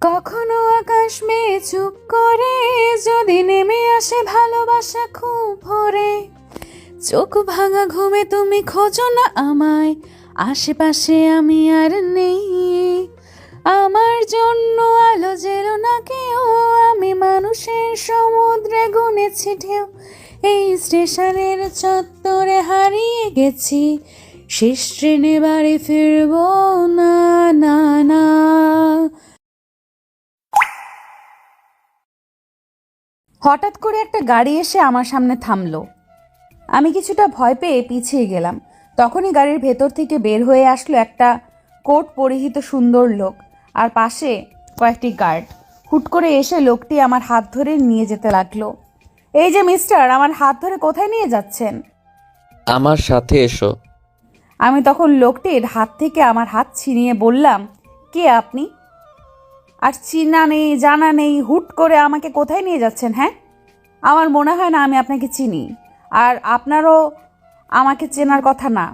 কখনো আকাশ মেয়ে চুপ করে, যদি নেমে আসে ভালোবাসা খুব ভরে। চোখ ভাঙা ঘুমে তুমি খোঁজো না আমায়, আশেপাশে আমি আর নেই। আমার জন্য আলো জেলো না কেউ, আমি মানুষের সমুদ্রে গুনেছি ঢেউ। এই স্টেশনের চত্বরে হারিয়ে গেছি, শেষ ট্রেনে বাড়ি ফিরবো না, না না। হঠাৎ করে একটা গাড়ি এসে আমার সামনে থামলো। আমি কিছুটা ভয় পেয়ে পিছিয়ে গেলাম। তখনই গাড়ির ভেতর থেকে বের হয়ে আসলো একটা কোট পরিহিত সুন্দর লোক, আর পাশে কয়েকটি গার্ড। হুট করে এসে লোকটি আমার হাত ধরে নিয়ে যেতে লাগলো। এই যে মিস্টার, আমার হাত ধরে কোথায় নিয়ে যাচ্ছেন? আমার সাথে এসো। আমি তখন লোকটির হাত থেকে আমার হাত ছিনিয়ে বললাম, কে আপনি? আর চিনা নেই জানা নেই, হুট করে আমাকে কোথায় নিয়ে যাচ্ছেন? হ্যাঁ, আমার মনে হয় না আমি আপনাকে চিনি, আর আপনারও আমাকে চেনার কথা না।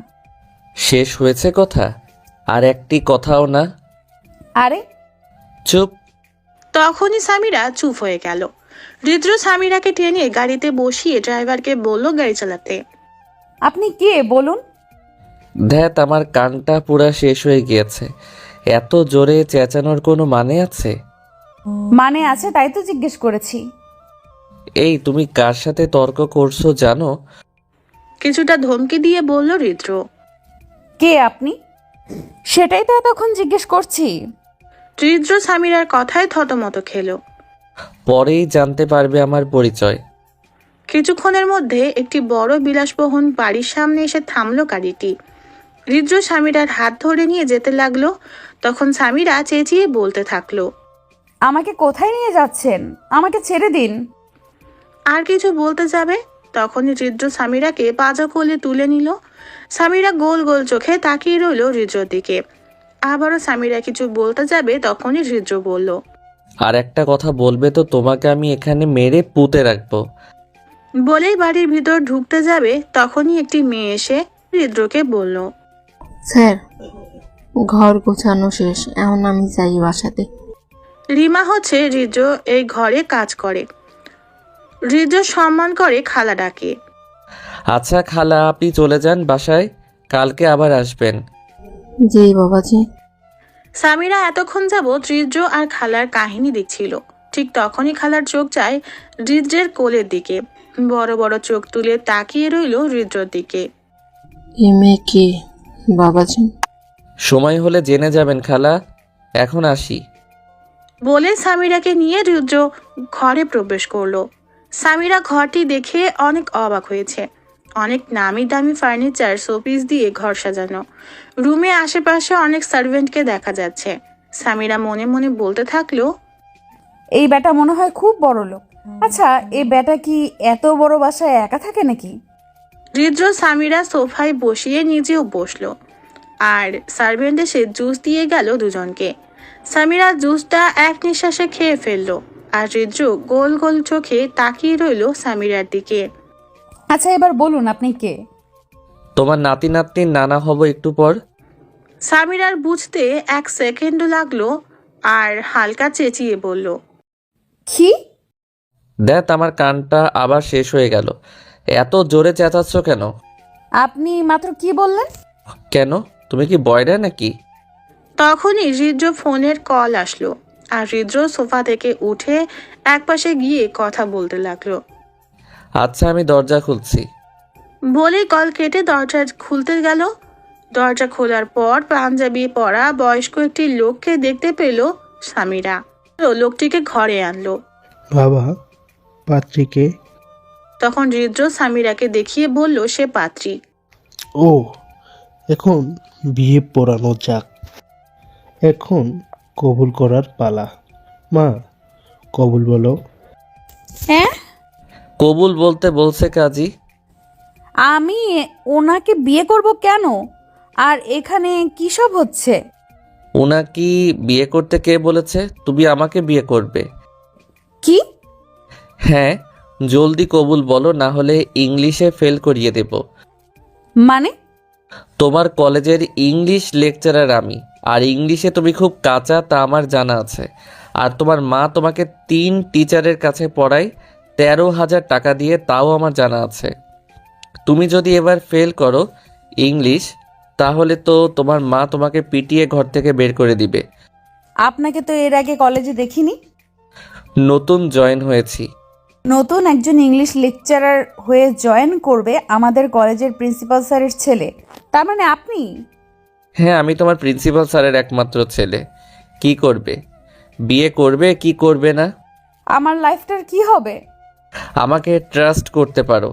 শেষ হয়েছে কথা? আর একটি কথাও না? আরে চুপ। তখনই সামিরা চুপ হয়ে গেল। হৃদ্র সামিরাকে টেনে গাড়িতে বসিয়ে ড্রাইভারকে বলল গাড়ি চালাতে। আপনি কে বলুন? ধ্যাত, আমার কানটা পুরা শেষ হয়ে গিয়েছে। এত জোরে চেঁচানোর কোনো মানে আছে? মানে আছে, তাই তো জিজ্ঞেস করেছি। এই, তুমি কার সাথে তর্ক করছো জানো? কিছুটা ধমকি দিয়ে বলল হৃদ্র। কে আপনি? সেটাই তো এতক্ষণ জিজ্ঞেস করছি। হৃদ্র সামিরার কথায় থতমত খেলো। পরেই জানতে পারবে আমার পরিচয়। কিছুক্ষণের মধ্যে একটি বড় বিলাসবহুল বাড়ির সামনে এসে থামলো গাড়িটি। হৃদ্র সামিরার হাত ধরে নিয়ে যেতে লাগলো। তখন সামিরা চেঁচিয়ে বলতে থাকলো, আমাকে কোথায় নিয়ে যাচ্ছেন? আমাকে ছেড়ে দিন। আর কিছু বলতে যাবে তখনই হৃদ্র সামিরাকে পাজা কোলে তুলে নিল। সামিরা গোল গোল চোখে তাকিয়ে রইল হৃদ্রর দিকে। আবারও সামিরা কিছু বলতে যাবে তখনই হৃদ্র বলল, আর একটা কথা বলবে তো তোমাকে আমি এখানে মেরে পুঁতে রাখবো। বলেই বাড়ির ভিতর ঢুকতে যাবে তখনই একটি মেয়ে এসে হৃদ্রকে বলল, স্যার, ঘর গোছানো শেষ, এখন আমি যাই বাসাতে। রিমা হচ্ছে হৃদ্র এই ঘরে কাজ করে। হৃদ্র সম্মান করে খালা ডাকে। আচ্ছা খালা, আপনি চলে যান বাসায়, কালকে আবার আসবেন। জি বাবাজি। সামিরা এতক্ষণ যাবৎ হৃদ্র আর খালার কাহিনী দেখছিল। ঠিক তখনই খালার চোখ যায় হৃদ্রের কোলের দিকে। বড় বড় চোখ তুলে তাকিয়ে রইল হৃদ্রর দিকে। এ মেয়ে কে বাবাজি? সময় হলে জেনে যাবেন খালা, এখন আসি। বলে সামিরাকে নিয়ে হৃদ্র ঘরে প্রবেশ করলো। সামিরা ঘরটি দেখে অনেক অবাক হয়েছে। অনেক নামি দামি ফার্নিচার, শোপিস দিয়ে ঘর সাজানো। রুমে আশেপাশে অনেক সার্ভেন্টকে দেখা যাচ্ছে। সামিরা মনে মনে বলতে থাকলো, এই বেটা মনে হয় খুব বড় লোক। আচ্ছা, এই বেটা কি এত বড় বাসায় একা থাকে নাকি? হৃদ্র সামিরা সোফায় বসিয়ে নিজেও বসলো, আর সার্ভেন্ট এসে জুস দিয়ে গেল দুজনকে। সামিরা জুসটা এক নিঃশ্বাসে খেয়ে ফেললো, আর হৃদ্র গোল গোল চোখে তাকিয়ে রইল সামিরার দিকে। আচ্ছা, এবার বলুন আপনি কে? তোমার নাতি নাতনির নানা হব একটু পর। সামিরার বুঝতে 1 সেকেন্ডও লাগলো, আর হালকা চেঁচিয়ে বলল, কি? দেখ, আমার কানটা আবার শেষ হয়ে গেল। এত জোরে চেঁচাচ্ছ কেন? আপনি মাত্র কি বললেন? কেন, তুমি কি বয়রা নাকি? তখনই হৃদ্র ফোনের কল আসলো, আর হৃদ্র সোফা থেকে উঠে একপাশে গিয়ে কথা বলতে লাগলো। আচ্ছা, আমি দরজা খুলছি। বলেই কল কেটে দরজা খুলতে গেল। দরজা খোলার পর পাঞ্জাবি পরা বয়স্ক একটি লোককে দেখতে পেল সামিরা। লোকটিকে ঘরে আনলো। বাবা, পাত্রীকে? তখন হৃদ্র সামিরাকে দেখিয়ে বলল সে পাত্রী। ও, এখন বিয়ে পড়ানো যাক। এখন কবুল করার পালা। মা, কবুল বলো। হ্যাঁ, কবুল বলতে বলছে কাজী। আমি ওনাকে বিয়ে করব কেন? আর এখানে কি সব হচ্ছে? উনাকি বিয়ে করতে কে বলেছে? তুমি আমাকে বিয়ে করবে। কি? হ্যাঁ, জলদি কবুল বলো, না হলে ইংলিশে ফেল করিয়ে দেব। মানে? তোমার কলেজের ইংলিশ লেকচারার আমি, আর ইংলিশে তুমি খুব কাঁচা তা আমার জানা আছে। আর তোমার মা তোমাকে 3 টিচারের কাছে পড়ায় 13,000 টাকা দিয়ে, তাও আমার জানা আছে। তুমি যদি এবার ফেল করো ইংলিশ, তাহলে তো তোমার মা তোমাকে পিটিয়ে ঘর থেকে বের করে দিবে। আপনাকে তো এর আগে কলেজে দেখিনি। নতুন জয়েন হয়েছি। নতুন একজন ইংলিশ লেকচারার হয়ে জয়েন করবে আমাদের কলেজের প্রিন্সিপাল স্যারের ছেলে, তার মানে আপনি? হ্যাঁ, আমি তোমার প্রিন্সিপাল স্যারের একমাত্র ছেলে। কি করবে? বিয়ে করবে কি করবে না? আমার লাইফটার কি হবে? আমাকে ট্রাস্ট করতে পারো।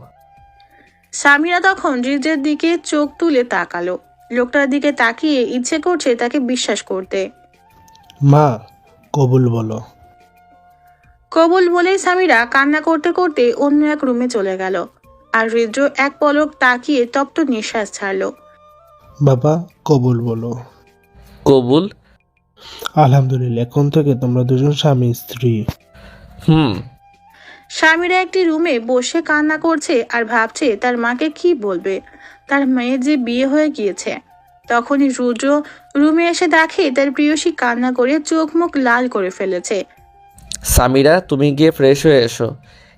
সামিরা তখন রিজের দিকে চোখ তুলে তাকালো। লোকটার দিকে তাকিয়ে ইচ্ছে করছে তাকে বিশ্বাস করতে। মা, কবুল বলো। কবুল বলেই সামিরা কান্না করতে করতে অন্য এক রুমে চলে গেল। আর রিদ্র এক পলক তাকিয়ে তপ্ত নিঃশ্বাস ছাড়লো। বাবা, কবুল বলো। কবুল। আলহামদুলিল্লাহ, এখন থেকে তোমরা দুজন স্বামী স্ত্রী। হুম। সামিরা একটি রুমে বসে কান্না করছে আর ভাবছে তার মাকে কি বলবে। তার মেয়ের যে বিয়ে হয়ে গিয়েছে। তখনই রুদ্র রুমে এসে দেখে তার প্রিয়সী কান্না করে চোখ মুখ লাল করে ফেলেছে। সামিরা, তুমি গিয়ে ফ্রেশ হয়ে এসো,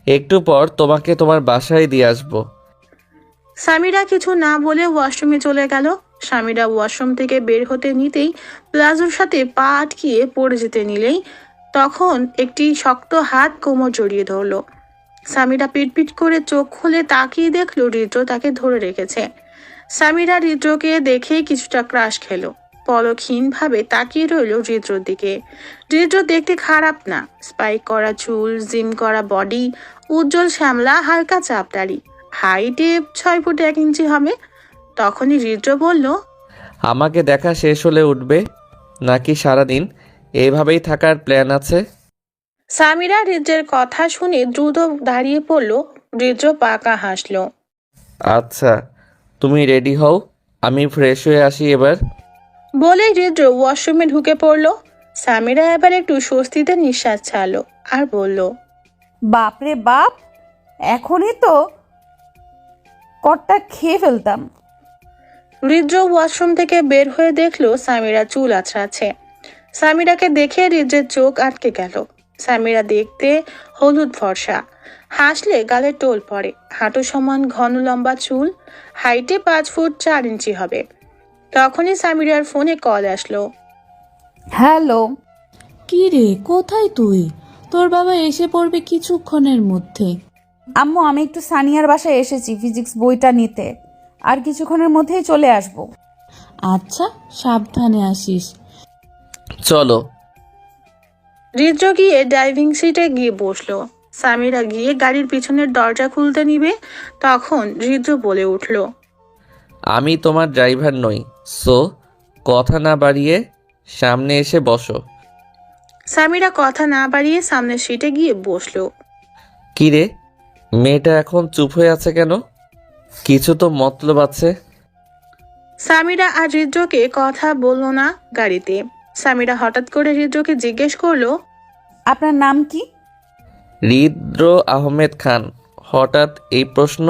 একটু পর তোমাকে তোমার বাসায় দিয়ে আসবো। সামিরা কিছু না বলে ওয়াশরুমে চলে গেল। সামিরা ওয়াশরুম থেকে বের হতে নিতেই প্লাজোর সাথে পা আটকিয়ে পড়ে যেতে নিলেই তখন একটি শক্ত হাত কোমর জড়িয়ে ধরলো। সামিরা পিটপিট করে চোখ খুলে তাকিয়ে দেখলো রিদ্র তাকে ধরে রেখেছে। সামিরা রিদ্রকে দেখে কিছুটা ক্রাশ খেলো। পলকহীনভাবে তাকিয়ে রইল রিদ্রর দিকে। রিদ্র দেখতে খারাপ না, স্পাইক করা চুল, জিম করা বডি, উজ্জ্বল শ্যামলা, হালকা চাপদাড়ি, হাইটে 6 ফুট 1 ইঞ্চি হবে। তখনই রিদ্র বলল, আমাকে দেখা শেষ হলে উঠবে, নাকি সারাদিন এইভাবেই থাকার প্ল্যান আছে? সামিরা রিদ্রের কথা শুনে দ্রুত দাঁড়িয়ে পড়ল। রিদ্র পাকা হাসলো। আচ্ছা, তুমি রেডি হও, আমি ফ্রেশ হয়ে আসি এবার। বলেই রিদ্র ওয়াশরুমে ঢুকে পড়ল। সামিরা এবার একটু স্বস্তিতে নিঃশ্বাস ছাড়লো আর বলল, বাপরে বাপ, এখনই তো কটটা খেয়ে ফেলতাম। রিদ্র ওয়াশরুম থেকে বের হয়ে দেখলো সামিরা চুল আঁচড়াচ্ছে। সামিরাকে দেখে রিদ্রের চোখ আটকে গেল। সামিরা দেখতে হলুদ ফর্সা, হাসলে গালে টোল পড়ে, হাঁটু সমান ঘন লম্বা চুল, হাইটে 5 ফুট 4 ইঞ্চি হবে। তখনই সামিরার ফোনে কল আসলো। হ্যালো। কি রে, কোথায় তুই? তোর বাবা এসে পড়বে কিছুক্ষণের মধ্যে। আম্মু, আমি একটু সানিয়ার বাসায় এসেছি ফিজিক্স বইটা নিতে, আর কিছুক্ষণের মধ্যেই চলে আসব। আচ্ছা, সাবধানে আসিস। চলো। রিদ্র গিয়ে ড্রাইভিং সিটে গিয়ে বসলো। সামিরা গিয়ে গাড়ির পিছনের দরজা খুলতে নিবে, তখন রিদ্র বলে উঠল, আমি তোমার ড্রাইভার নই, সো কথা না বাড়িয়ে সামনে এসে বসো। সামিরা কথা না বাড়িয়ে সামনের সিটে গিয়ে বসলো। কি রে, মেয়েটা এখন চুপ হয়ে আছে কেন? কিছু তো মতলব আছে। সামিরা আর রিদ্রকে কথা বলল না গাড়িতে। সামিরা হঠাৎ করে রিদ্রকে জিজ্ঞেস করলো, আপনার নাম কি? হৃদ্র আহমেদ খান। হঠাৎ এই প্রশ্ন?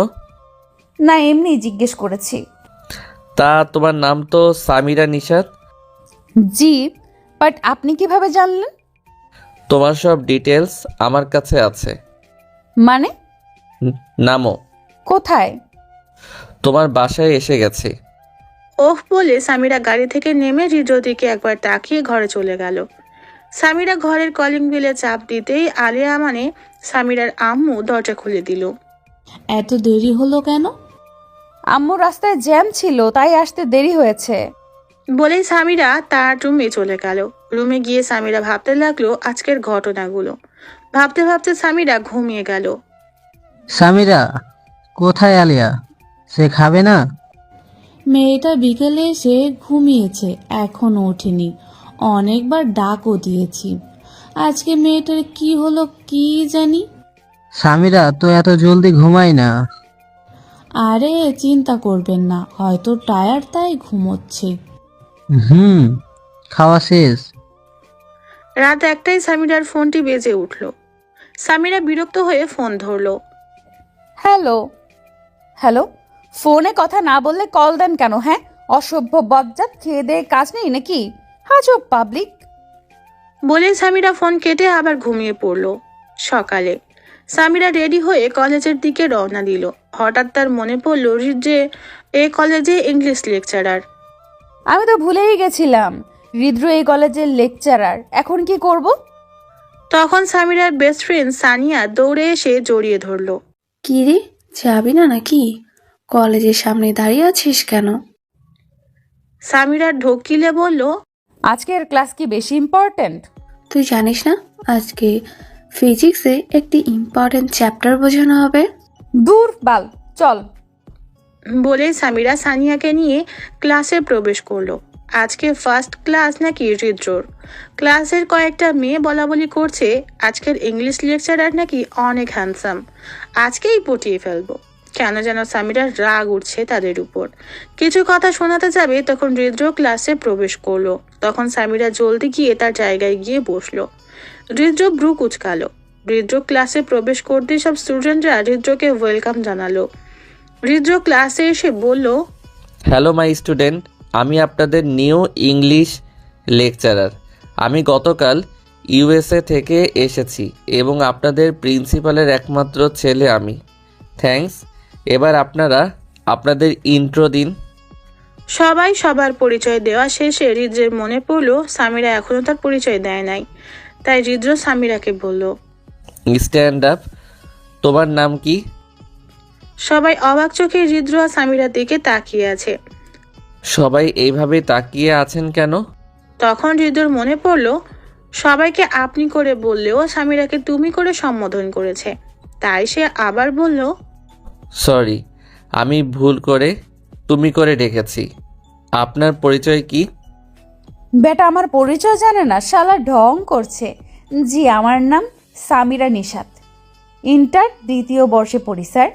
না, এমনি জিজ্ঞেস করেছি। তা তোমার নাম তো সামিরা নিশাত। জি, বাট আপনি কিভাবে জানলেন? তোমার সব ডিটেলস আমার কাছে আছে। মানে? নামো। কোথায়? তোমার বাসায় এসে গেছি। ওহ বলে সামিরা গাড়ি থেকে নেমে রিদ্রর দিকে একবার তাকিয়ে ঘরে চলে গেল। সামিরা ঘরের কলিং বেলে চাপ দিতেই আলিয়া মানে সামিরার আম্মু দরজা খুলে দিল। এত দেরি হলো কেন? আম্মু, রাস্তায় জ্যাম ছিল, তাই আসতে দেরি হয়েছে। বলেই সামিরা তার রুমে চলে গেল। রুমে গিয়ে সামিরা ভাবতে লাগলো আজকের ঘটনাগুলো। ভাবতে ভাবতে সামিরা ঘুমিয়ে গেল। সামিরা, কোথায় আলিয়া? সে খাবে না? মেয়েটা বিকেলে এসে ঘুমিয়েছে, এখনো ওঠেনি। অনেকবার ডাকও দিয়েছি। আজকে মেয়েটার কি হলো কি জানি। সামিরা তো এত জলদি ঘুমায় না। আরে চিন্তা করবেন না, হয়তো টায়ার্ড তাই ঘুমোচ্ছে। হুম, খাওয়া শেষ? রাত 1টায় সামিরার ফোনটি বেজে উঠল। সামিরা বিরক্ত হয়ে ফোন ধরলো। হ্যালো হ্যালো, ফোনে কথা না বললে কল দেন কেন? হ্যাঁ, অসভ্য বজ্জাত, খেয়ে দেয়ে কাজ নেই নাকি? হাজব পাবলিক। বলে সামিরা ফোন কেটে আবার ঘুমিয়ে পড়ল। সকালে সামিরা রেডি হয়ে কলেজের দিকে রওনা দিল। হঠাৎ তার মনে পড়ল যে এ কলেজে ইংলিশ লেকচারার। আমি তো ভুলেই গেছিলাম হৃদ্র এই কলেজের লেকচারার। এখন কি করব? তখন সামিরার বেস্ট ফ্রেন্ড সানিয়া দৌড়ে এসে জড়িয়ে ধরল। কি রে, যাবি না নাকি? কলেজের সামনে দাঁড়িয়ে আছিস কেন? সামিরার ঢোক গিলে বলল, আজকের ক্লাস কি বেশি ইম্পর্ট্যান্ট? তুই জানিস না আজকে ফিজিক্সে একটি ইম্পর্টেন্ট চ্যাপ্টার বোঝানো হবে? দূর বাল, চল। বলে সামিরা সানিয়াকে নিয়ে ক্লাসে প্রবেশ করলো। আজকে ফার্স্ট ক্লাস নাকি হৃদ্রর। ক্লাসের কয়েকটা মেয়ে বলাবলি করছে আজকের ইংলিশ লেকচারার নাকি অনেক হ্যান্ডসাম, আজকেই পটিয়ে ফেলবো। কেন যেন সামিরার রাগ উঠছে তাদের উপর। কিছু কথা শোনাতে যাবে তখন হৃদ্র ক্লাসে প্রবেশ করলো। তখন সামিরা জলদি গিয়ে তার জায়গায় গিয়ে বসলো। হৃদ্র ব্রু কুচকালো। হৃদ্র ক্লাসে প্রবেশ করতেই সব স্টুডেন্টরা হৃদ্রকে ওয়েলকাম জানালো। হৃদ্র ক্লাসে এসে বলল, হ্যালো মাই স্টুডেন্ট, আমি আপনাদের নিউ ইংলিশ লেকচারার। আমি গতকাল ইউএসএ থেকে এসেছি এবং আপনাদের প্রিন্সিপালের একমাত্র ছেলে আমি। থ্যাঙ্কস। এবার আপনারা আপনাদের ইন্ট্রো দিন। সবাই সবার পরিচয় দেওয়া শেষে হৃদ্রের মনে পড়লো সামিরা এখনো তার পরিচয় দেয় নাই। তাই হৃদ্র সামিরাকে বলল, স্ট্যান্ড আপ। তোমার নাম কি? সবাই অবাক চোখে হৃদ্র আর সামিরার দিকে তাকিয়ে আছে। সবাই এইভাবে তাকিয়ে আছেন কেন? তখন হৃদ্রর মনে পড়লো সবাইকে আপনি করে বললেও সামিরাকে তুমি করে সম্বোধন করেছে। তাই সে আবার বলল, সরি, আমি ভুল করে তুমি করে ডেকেছি। আপনার পরিচয় কি? বেটা আমার পরিচয় জানে না, শালা ঢং করছে। জি, আমার নাম সামিরা নিশাত, ইন্টার দ্বিতীয় বর্ষে পড়ি স্যার।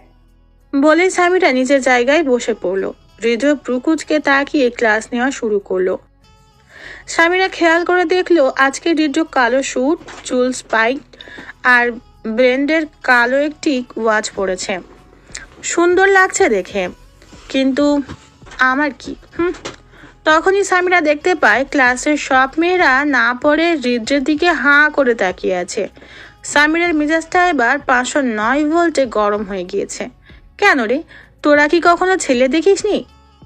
বলেই সামিরা নিজের জায়গায় বসে পড়ল। হৃদ্র প্রকুচকে তাকিয়ে ক্লাস নেওয়া শুরু করলো। সামিরা খেয়াল করে দেখলো আজকে হৃদ্র কালো স্যুট, চুল স্পাইক আর ব্র্যান্ডের কালো একটি ওয়াচ পরেছে। সুন্দর লাগছে দেখে, কিন্তু আমার কি? তখনই সামিরা দেখতে পায় ক্লাসের সব মেয়েরা না পড়ে হৃদ্রের দিকে হাঁ করে তাকিয়ে আছে। সামিরার মেজাজটা এবার 509 ভোল্টে গরম হয়ে গিয়েছে। কেন রে, তোরা কি কখনো ছেলে দেখিসনি?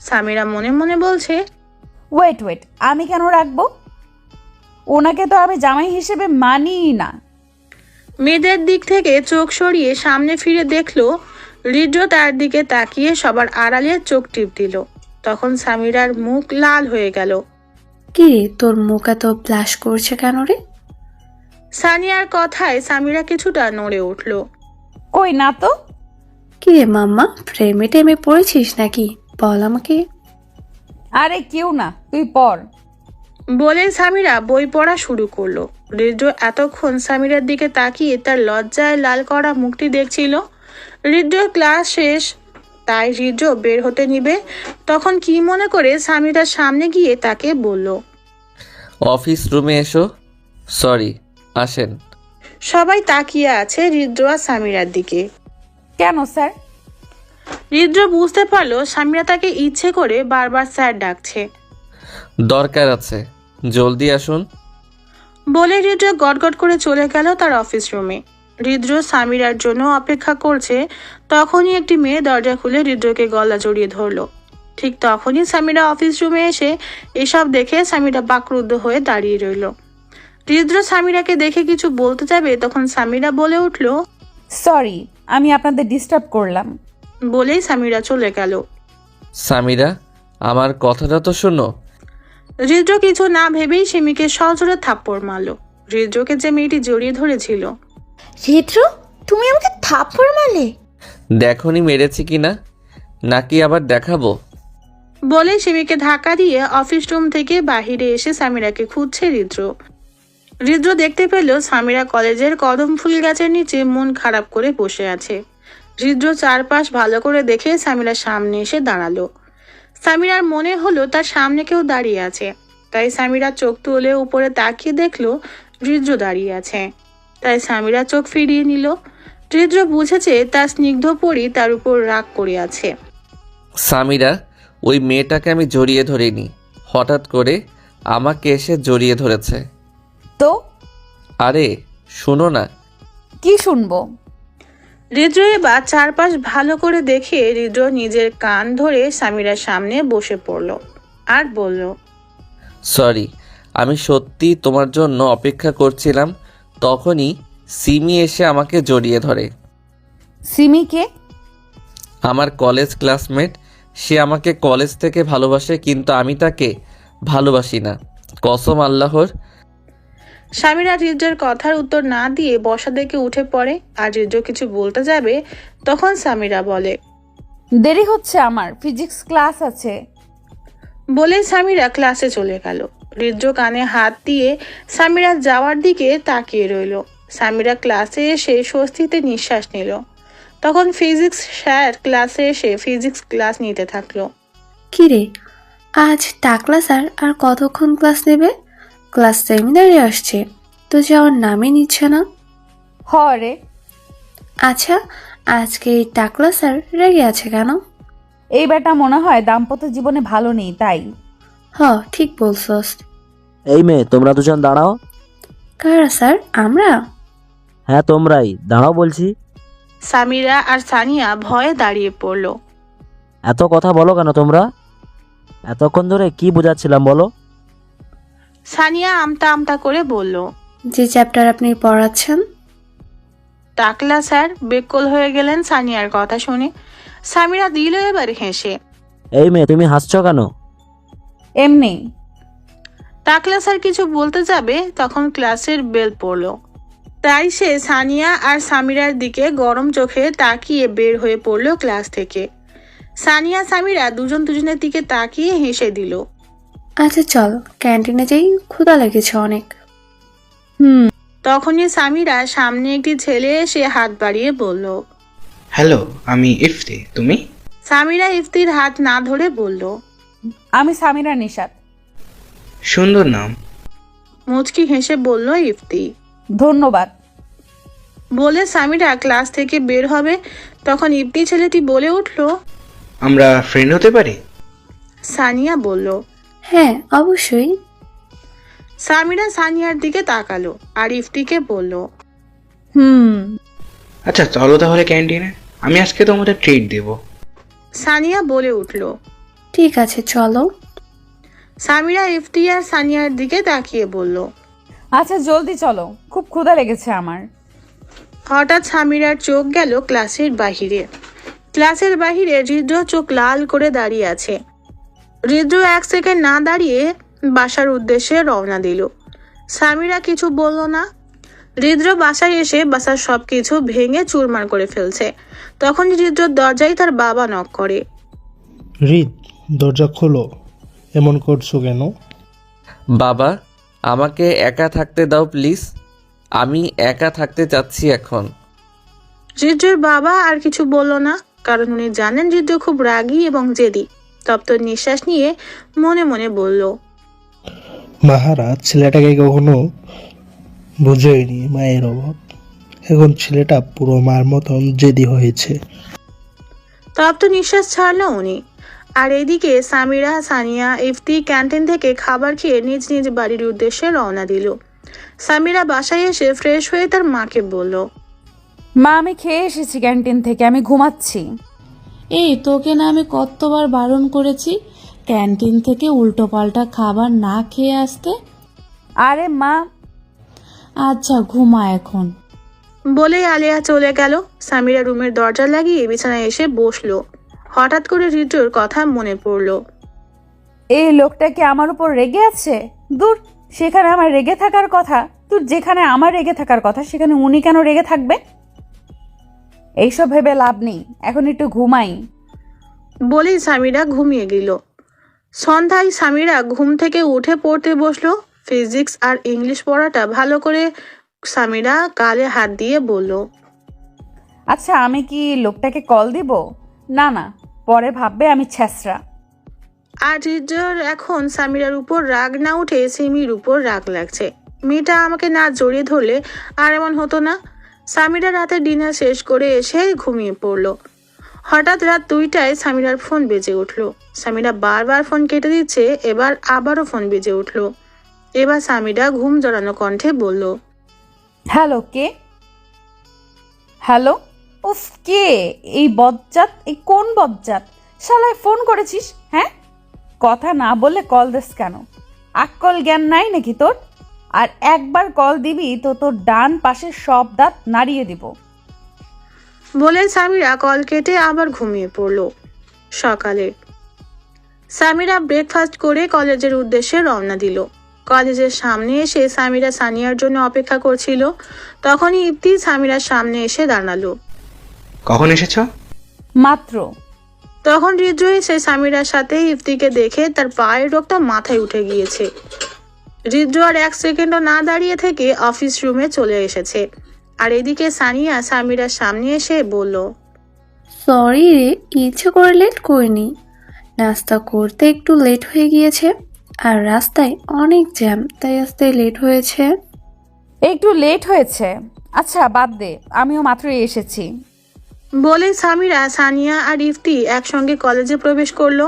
সামিরা মনে মনে বলছে, ওয়েট, আমি কেন রাখবো? ওনাকে তো আমি জামাই হিসেবে মানিই না। মেয়েদের দিক থেকে চোখ সরিয়ে সামনে ফিরে দেখলো হৃদ্র তার দিকে তাকিয়ে সবার আড়ালে চোখ টিপ দিল। তখন সামিরার মুখ লাল হয়ে গেল। কি রে, তোর মুখ এত ব্লাশ করছে কেন রে? সানিয়ার কথায় সামিরা কিছুটা নড়ে উঠল। কই না তো। কি রে মাম্মা, প্রেমে টেমে পড়েছিস নাকি? বল আমাকে। আরে কেউ না, তুই পড়। বলে সামিরা বই পড়া শুরু করলো। হৃদ্র এতক্ষণ সামিরার দিকে তাকিয়ে তার লজ্জায় লাল করা মুখটি দেখছিল। হৃদ্র ক্লাস শেষ, তাই হৃদ্র বের হতে নিবে। তখন কি মনে করে সামিরার সামনে গিয়ে তাকে বলল, অফিস রুমে এসো। সরি, আসেন। সবাই তাকিয়ে আছে হৃদ্র আর সামিরার দিকে। কেন স্যার? হৃদ্র বুঝতে পারলো সামিরা তাকে ইচ্ছে করে বারবার স্যার ডাকছে। দরকার আছে, জলদি আসুন। বলে হৃদ্র গটগট করে চলে গেল তার অফিস রুমে। হৃদ্র সামিরার জন্য অপেক্ষা করছে। তখনই একটি মেয়ে দরজা খুলে হৃদ্রকে গলা জড়িয়ে ধরলো। ঠিক তখনই সামিরা অফিস রুমে এসে এসব দেখে সামিরা বাকরুদ্ধ হয়ে দাঁড়িয়ে রইল। হৃদ্র সামিরাকে দেখে কিছু বলতে যাবে তখন সামিরা বলে উঠল, সরি, আমি আপনাদের ডিস্টার্ব করলাম। বলেই সামিরা চলে গেল। সামিরা, আমার কথাটা তো শোনো। হৃদ্র কিছু না ভেবেই সিমিকে সজোরে থাপ্পড় মারল। হৃদ্রকে যে মেয়েটি জড়িয়ে ধরেছিল। হৃদ্র, তুমি আমাকে থাপ্পড় মারলে? দেখনি মেরেছি কিনা, নাকি আবার দেখাবো? বলে সিমিকে ধাক্কা দিয়ে অফিস রুম থেকে বাহিরে এসে সামিরাকে খুঁজছে হৃদ্র। হৃদ্র দেখতে পেল সামিরা কলেজের কদম ফুল গাছের নিচে মন খারাপ করে বসে আছে। হৃদ্র চারপাশ ভালো করে দেখে সামিরার সামনে এসে দাঁড়ালো। সামিরার মনে হলো তার সামনে কেউ দাঁড়িয়ে আছে। তাই সামিরা চোখ তুলে উপরে তাকিয়ে দেখলো হৃদ্র দাঁড়িয়ে আছে। তাই সামিরা চোখ ফিরিয়ে নিল। হৃদ্র বুঝেছে তার স্নিগ্ধ পরি তার উপর রাগ করে আছে। সামিরা, ওই মেয়েটাকে আমি জড়িয়ে ধরিনি, হঠাৎ করে আমাকে এসে জড়িয়ে ধরেছে। তো আরে শোনো না। কি শুনবো? হৃদ্র এবার চারপাশ ভালো করে দেখে হৃদ্র নিজের কান ধরে সামিরার সামনে বসে পড়ল আর বলল, সরি, আমি সত্যি তোমার জন্য অপেক্ষা করছিলাম। তখনই সিমি এসে আমাকে জড়িয়ে ধরে। সিমিকে? আমার কলেজ ক্লাসমেট। সে আমাকে কলেজ থেকে ভালোবাসে, কিন্তু আমি তাকে ভালোবাসি না, কসম আল্লাহর। সামিরা হৃদ্রের কথার উত্তর না দিয়ে বসা দেখে উঠে পড়ে। আর হৃদ্র কিছু বলতে যাবে, তখন সামিরা বলে, দেরি হচ্ছে, আমার ফিজিক্স ক্লাস আছে। বলে সামিরা ক্লাসে চলে গেল। হৃদ্র কানে হাত দিয়ে সামিরা যাওয়ার দিকে তাকিয়ে রইল। সামিরা ক্লাসে এসে স্বস্তিতে নিঃশ্বাস নিল। তখন ফিজিক্স স্যার ক্লাসে এসে ফিজিক্স ক্লাস নিতে থাকলো। কিরে, আজ টাকলা স্যার আর কতক্ষণ ক্লাস নেবে? ক্লাস সেমিনারে আসছে, তো যাওয়ার নামই নিচ্ছে না। হরে, আচ্ছা, আজকে এই টাকলা স্যার রেগে আছে কেন? এই বেটা মনে হয় দাম্পত্য জীবনে ভালো নেই, তাই। ঠিক বলছস। এই মেয়ে, তোমরা দুজন দাঁড়াও। কারা স্যার? আমরা? হ্যাঁ তোমরাই, দাঁড়াও বলছি। সামিরা আর সানিয়া ভয়ে দাঁড়িয়ে পড়ল। এত কথা বলো কেন তোমরা? এতক্ষণ ধরে কি বোঝাচ্ছিলাম বলো? সানিয়া আমতা আমতা করে বলল, যে চ্যাপ্টার আপনি পড়াচ্ছেন। টাকলা স্যার বেকল হয়ে গেলেন সানিয়ার কথা শুনে। সামিরা দিল এবার হেসে। এই মেয়ে, তুমি হাসছো কেন? এমনি। টাকলা স্যার কিছু বলতে যাবে, তখন ক্লাসের বেল পড়ল। তাই সে সানিয়া আর সামিরার দিকে গরম চোখে তাকিয়ে বের হয়ে পড়ল ক্লাস থেকে। সানিয়া সামিরা দুজন দুজনের দিকে তাকিয়ে হেসে দিল। আচ্ছা চল, ক্যান্টিনে যাই, ক্ষুধা লেগেছে অনেক। তখনই সামিরা সামনে একটি ছেলে এসে হাত বাড়িয়ে বলল, হ্যালো, আমি ইফতি। তুমি? সামিরা ইফতির হাত না ধরে বলল, আমি সামিরা নিশাত। সুন্দর নাম। মুচকি হেসে বলল ইফতি। ধন্যবাদ। বলে সামিরা ক্লাস থেকে বের হবে, তখন ইফতি ছেলেটি বলে উঠল, আমরা ফ্রেন্ড হতে পারি? সানিয়া বলল। হ্যাঁ অবশ্যই। সামিরা সানিয়ার দিকে তাকালো আর ইফতিকে বলল, আচ্ছা চলো তাহলে ক্যান্টিনে, আমি আজকে তোমাদের ট্রিট দেব। সানিয়া বলে উঠল। ঠিক আছে চলো। সামিরা ইফতি আর সানিয়ার দিকে তাকিয়ে বলল, আচ্ছা জলদি চলো, খুব ক্ষুধা লেগেছে আমার। হঠাৎ সামিরার চোখ গেল ক্লাসের বাহিরে। ক্লাসের বাহিরে হৃদ্র চোখ লাল করে দাঁড়িয়ে আছে। হৃদ্র 1 সেকেন্ড না দাঁড়িয়ে বাসার উদ্দেশ্যে রওনা দিল। সামিরা কিছু বলল না। হৃদ্র বাসায় এসে বাসার সবকিছু ভেঙে চুরমার করে ফেলছে। তখন হৃদ্রর দরজায় তার বাবা নক করে। হৃদ, দরজা খোলো, এমন করছো কেন? বাবা, আমাকে একা থাকতে দাও প্লিজ। আমি একা থাকতে চাচ্ছি এখন। হৃদ্রের বাবা আর কিছু বলল না, কারণ উনি জানেন হৃদ্র খুব রাগী এবং জেদি। তপ্ত নিঃশ্বাস নিয়ে মনে মনে বলল, মাহারাজ ছেলেটাকে কখনো বুঝেনি মায়ের অভাব, এখন ছেলেটা পুরো মার মতন জেদি হয়েছে। তপ্ত নিঃশ্বাস ছাড়ল উনি। আর এদিকে সামিরা, সানিয়া, ইফতি ক্যান্টিন থেকে খাবার খেয়ে নিজ নিজ বাড়ির উদ্দেশ্যে রওনা দিল। সামিরা বাসায় এসে ফ্রেশ হয়ে তার মাকে বলল, মা, আমি খেয়ে এসেছি ক্যান্টিন থেকে, আমি ঘুমাচ্ছি। এই তোকে না আমি কতবার বারণ করেছি ক্যান্টিন থেকে উল্টোপাল্টা খাবার না খেয়ে আসতে। আরে মা। আচ্ছা ঘুমা এখন। বলেই আলিয়া চলে গেল। সামিরা রুমের দরজা লাগিয়ে বিছানায় এসে বসলো। হঠাৎ করে হৃদ্রর কথা মনে পড়ল। এই লোকটা কি আমার উপর রেগে আছে? দূর, সেখানে আমার রেগে থাকার কথা। তুই যেখানে আমার রেগে থাকার কথা, সেখানে উনি কেন রেগে থাকবে? এইসব ভেবে লাভ নেই, এখন একটু ঘুমাই। বলেই সামিরা ঘুমিয়ে গেল। সন্ধ্যায় সামিরা ঘুম থেকে উঠে পড়তে বসলো। ফিজিক্স আর ইংলিশ পড়াটা ভালো করে সামিরা গালে হাত দিয়ে বলল, আচ্ছা, আমি কি লোকটাকে কল দিব? না না, পরে ভাববে আমি ছ্যাঁচড়া। আর হৃদ্রর এখন সামিরার উপর রাগ না উঠে সিমির উপর রাগ লাগছে। মেয়েটা আমাকে না জড়িয়ে ধরলে আর এমন হতো না। সামিরা রাতে ডিনার শেষ করে এসে ঘুমিয়ে পড়ল। হঠাৎ রাত 2টায় সামিরার ফোন বেজে উঠল। সামিরা বারবার ফোন কেটে দিচ্ছে, এবার আবারও ফোন বেজে উঠল। এবার সামিরা ঘুম জড়ানো কণ্ঠে বলল, হ্যালো, কে? হ্যালো, উফ, কে এই বজ্জাত? এই কোন বজ্জাত? শালায় ফোন করেছিস? হ্যাঁ, কথা না বললে কল দিস কেন? আক্কল জ্ঞান নাই নাকি তোর? আর একবার কল দিবি তো তোর ডান পাশের সব দাঁত নাড়িয়ে দিব। বলে সামিরা কল কেটে আবার ঘুমিয়ে পড়ল। সকালে সামিরা ব্রেকফাস্ট করে কলেজের উদ্দেশ্যে রওনা দিল। কলেজের সামনে এসে সামিরা সানিয়ার জন্য অপেক্ষা করছিল। তখনই ইফতি সামিরার সামনে এসে দাঁড়ালো। কখন এসেছো? মাত্র। তখন রিদ্র এসে সামিরার সাথে ইফতিকে দেখে তার পায়ের রোগটা মাথায় উঠে গিয়েছে। রিদ্র আর 1 সেকেন্ডও না দাঁড়িয়ে থেকে অফিস রুমে চলে এসেছে। আর এদিকে সানিয়া সামিরার সামনে এসে বলল, সরি রে, ইচ্ছে করে লেট করিনি। নাস্তা করতে একটু লেট হয়ে গিয়েছে, আর রাস্তায় অনেক জ্যাম, তাই আসতে লেট হয়েছে। একটু লেট হয়েছে, আচ্ছা বাদ দে, আমিও মাত্রই এসেছি। বলে সামিরা, সানিয়া আর ইফতি একসঙ্গে কলেজে প্রবেশ করলো।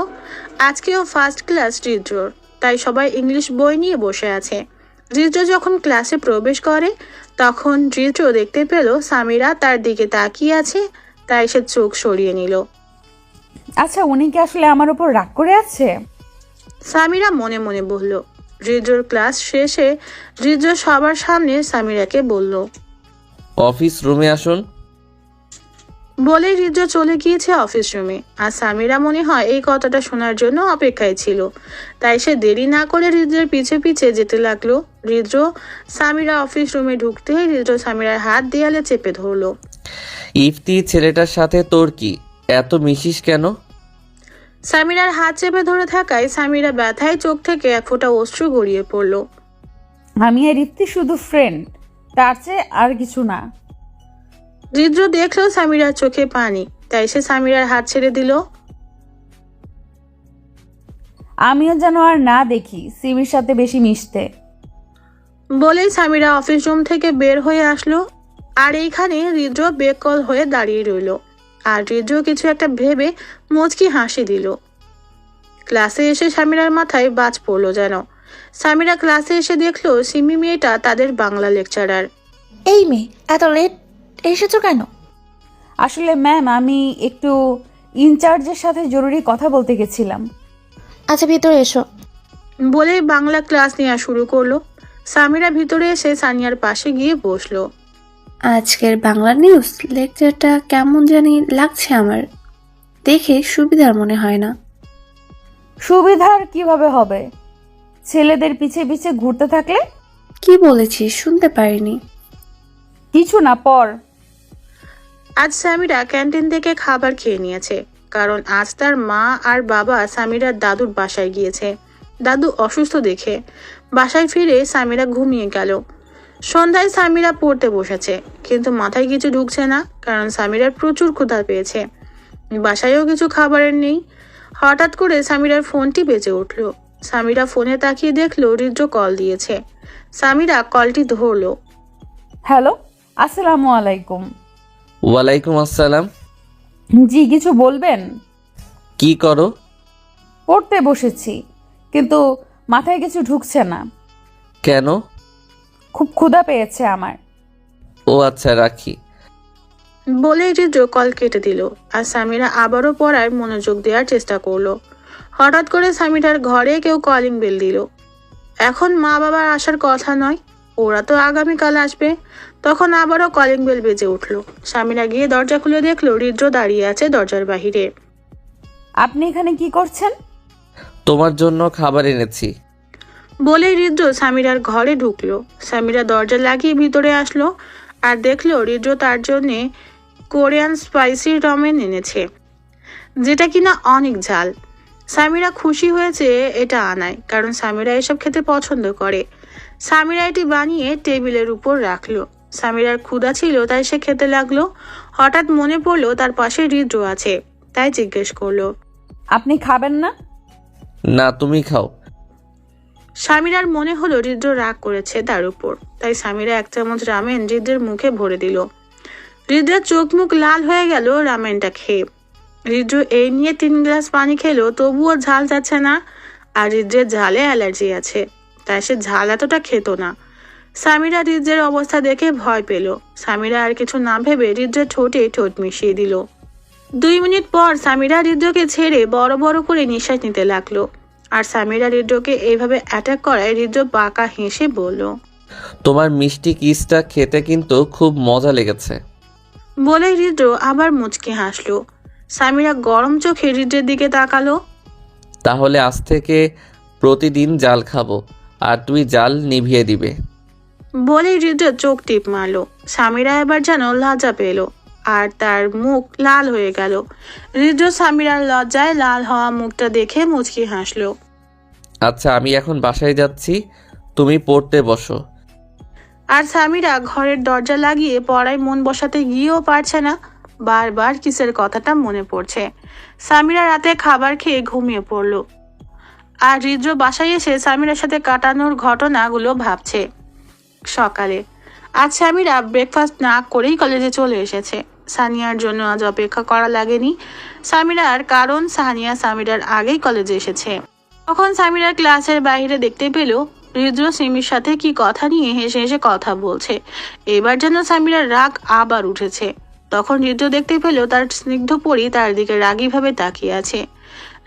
আজকেও ফার্স্ট ক্লাস রিদ্রর, তাই সবাই ইংলিশ বই নিয়ে বসে আছে। রিদ্র যখন ক্লাসে প্রবেশ করে তখন রিদ্র দেখতে পেল সামিরা তার দিকে তাকিয়ে আছে, তাই সে চোখ সরিয়ে নিল। আচ্ছা, উনি কি আসলে আমার উপর রাগ করে আছে? সামিরা মনে মনে বলল। রিদ্রর ক্লাস শেষে রিদ্র সবার সামনে সামিরাকে বলল। অফিস রুমে আসুন। বলে রিদ্র চলে গিয়েছে অফিস রুমে। আর সামিরা মনে হয় এই কথাটা শোনার জন্য অপেক্ষায় ছিল, তাই সে দেরি না করে রিদ্রের পিছে পিছে যেতে লাগলো। রিদ্র সামিরা অফিস রুমে ঢুকতে রিদ্র সামিরার হাত দেয়ালে চেপে ধরলো। ইফতি, ছেলেটার সাথে তোর কি? এত মিশিস কেন? সামিরার হাত চেপে ধরে থাকায় সামিরা ব্যথায় চোখ থেকে এক ফোঁটা অশ্রু গড়িয়ে পড়ল। আমি আর ইফতি শুধু ফ্রেন্ড, তার চেয়ে আর কিছু না। রিদ্র দেখলো সামিরার চোখে পানি, তাই সে সামিরার হাত ছেড়ে দিল। আমিও যেন আর না দেখি সিমির সাথে বেশি মিশতে। বলেই সামিরা অফিস রুম থেকে বের হয়ে আসলো। আর এইখানে রিদ্র বেকল হয়ে দাঁড়িয়ে রইল। আর রিদ্র কিছু একটা ভেবে মুচকি হাসি দিল। ক্লাসে এসে সামিরার মাথায় বাজ পড়লো যেন। সামিরা ক্লাসে এসে দেখলো সিমি মেয়েটা তাদের বাংলা লেকচারার। এই মেয়ে, এত লেট এসেছো কেন? আসলে ম্যাম, আমি একটু ইনচার্জের সাথে জরুরি কথা বলতে গেছিলাম। আচ্ছা, ভিতরে এসো। বলে বাংলা ক্লাস নেওয়া শুরু করলো। সামিরা ভিতরে এসে সানিয়ার পাশে গিয়ে বসলো। আজকের বাংলা নিউজ লেকচারটা কেমন জানি লাগছে আমার, দেখে সুবিধার মনে হয় না। সুবিধার কিভাবে হবে? ছেলেদের পিছে পিছে ঘুরতে থাকলে? কি বলেছিস শুনতে পারিনি। কিছু না, পর। আজ সামিরা ক্যান্টিন থেকে খাবার খেয়ে নিয়েছে, কারণ আজ তার মা আর বাবা সামিরার দাদুর বাসায় গিয়েছে। দাদু অসুস্থ দেখে বাসায় ফিরে সামিরা ঘুমিয়ে গেল। সন্ধ্যায় সামিরা পড়তে বসেছে, কিন্তু মাথায় কিছু ঢুকছে না, কারণ সামিরার প্রচুর ক্ষুধা পেয়েছে। বাসায়ও কিছু খাবারের নেই। হঠাৎ করে সামিরার ফোনটি বেজে উঠল। সামিরা ফোনে তাকিয়ে দেখলো রিদ্র কল দিয়েছে। সামিরা কলটি ধরলো। হ্যালো, আসসালামু আলাইকুম। ওয়ালাইকুম আসসালাম। জি, কিছু বলবেন? কি করো? পড়তে বসেছি, কিন্তু মাথায় কিছু ঢুকছে না। কেন? খুব ক্ষুধা পেয়েছে আমার। ও আচ্ছা, রাখি। বলে রিদ্র কল কেটে দিল। আর সামিরা আবারও পড়ায় মনোযোগ দেওয়ার চেষ্টা করলো। হঠাৎ করে সামিরার ঘরে কেউ কলিং বেল দিল। এখন মা বাবার আসার কথা নয়, ওরা তো আগামীকাল আসবে। তখন আবারও কলিং বেল বেজে উঠল। সামিরা গিয়ে দরজা খুলে দেখলো রিদ্র দাঁড়িয়ে আছে দরজার বাহিরে। আপনি এখানে কি করছেন? তোমার জন্য খাবার এনেছি। বলে রিদ্র সামিরার ঘরে ঢুকলো। সামিরা দরজা লাগিয়ে ভিতরে আসলো আর দেখলো রিদ্র তার জন্যে কোরিয়ান স্পাইসি রমেন এনেছে, যেটা কিনা অনেক ঝাল। সামিরা খুশি হয়েছে এটা আনায়, কারণ সামিরা এসব খেতে পছন্দ করে। সামিরা এটি বানিয়ে টেবিলের উপর রাখলো। সামিরার ক্ষুধা ছিল, তাই সে খেতে লাগলো। হঠাৎ মনে পড়লো তার পাশে রিদ্র আছে, তাই জিজ্ঞেস করলো, আপনি খাবেন না? না, তুমি খাও। সামিরার মনে হলো রিদ্র রাগ করেছে তার উপর, তাই সামিরা 1 চামচ রামেন রিদ্রের মুখে ভরে দিল। রিদ্রের চোখ মুখ লাল হয়ে গেল রামেনটা খেয়ে। রিদ্র এই নিয়ে 3 গ্লাস পানি খেলো, তবুও ঝাল যাচ্ছে না। আর রিদ্রের ঝালে অ্যালার্জি আছে, তাই সে ঝাল এতটা খেত না। সামিরা রিদ্রের অবস্থা দেখে ভয় পেল। সামিরা আর কিছু না ভেবে রিদ্রের ঠোঁটে ঠোঁট মিশিয়ে দিল। 2 মিনিট পর সামিরা রিদ্রকে ছেড়ে বড় বড় করে নিঃশ্বাস নিতে লাগলো। আর সামিরা রিদ্রকে এইভাবে অ্যাটাক করায় রিদ্র বাঁকা হেসে বলল। তোমার মিষ্টি কিসটা খেতে কিন্তু খুব মজা লেগেছে। বলেই রিদ্র আবার মুচকি হাসলো। সামিরা গরম চোখে রিদ্রের দিকে তাকালো। তাহলে আজ থেকে প্রতিদিন জাল খাবো, আর তুই জাল নিভিয়ে দিবে। বলেই রিদ্র চোখ টিপ মারলো। সামিরা এবার যেন লজ্জা পেল, আর তার মুখ লাল হয়ে গেল। রিদ্র সামিরার লজ্জায় লাল হওয়া মুখটা দেখে মুচকি হাসলো। আচ্ছা, আমি এখন বাসায় যাচ্ছি, তুমি পড়তে বসো। আর সামিরা ঘরের দরজা লাগিয়ে পড়ায় মন বসাতে গিয়েও পারছে না। বারবার কিসের কথাটা মনে পড়ছে। সামিরা রাতে খাবার খেয়ে ঘুমিয়ে পড়ল। আর রিদ্র বাসায় এসে সামিরার সাথে কাটানোর ঘটনাগুলো ভাবছে। সকালে আজ সামিরা ব্রেকফাস্ট না করেই কলেজে চলে এসেছে। সানিয়ার জন্য আজ অপেক্ষা করা লাগেনি সামিরার, কারণ সানিয়া সামিরার আগেই কলেজে এসেছে। তখন সামিরার ক্লাসের বাইরে দেখতে পেল রিদ্র সিমির সাথে কি কথা নিয়ে হেসে হেসে কথা বলছে। এবার যেন সামিরার রাগ আবার উঠেছে। তখন রিদ্র দেখতে পেল তার স্নিগ্ধ পরি তার দিকে রাগীভাবে তাকিয়ে আছে।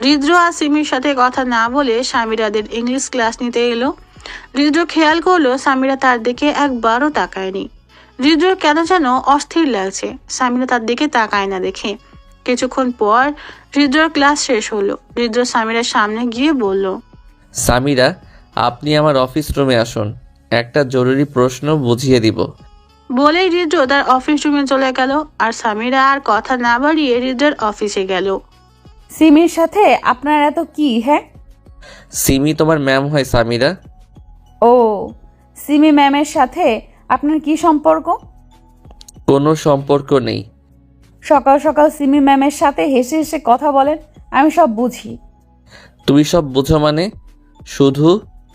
রিদ্র আর সিমির সাথে কথা না বলে সামিরাদের ইংলিশ ক্লাস নিতে এলো। রিদ্র খেয়াল করলো সামিরা তার দিকে একবারও তাকায়নি। রিদ্র কেন যেন অস্থির লাগছে সামিরা তার দিকে তাকায় না দেখে। কিছুক্ষণ পর রিদ্রর ক্লাস শেষ হলো। রিদ্র সামিরার সামনে গিয়ে বলল। সামিরা, আপনি আমার অফিস রুমে আসুন, একটা জরুরি প্রশ্ন বুঝিয়ে দিব। বলেই রিদ্র তার অফিস রুমে চলে গেল। আর সামিরা আর কথা না বাড়িয়ে রিদ্রের অফিসে গেল। সিমির সাথে আপনার এত কি? হ্যাঁ, সিমি তোমার ম্যাম হয় সামিরা। ও, সিমি ম্যামের সাথে আপনার কি সম্পর্ক? কোনো সম্পর্ক নেই। সকাল সকাল সিমি ম্যামের সাথে হেসে হেসে কথা বলেন, আমি সব বুঝি। তুমি সব বুঝো মানে? শুধু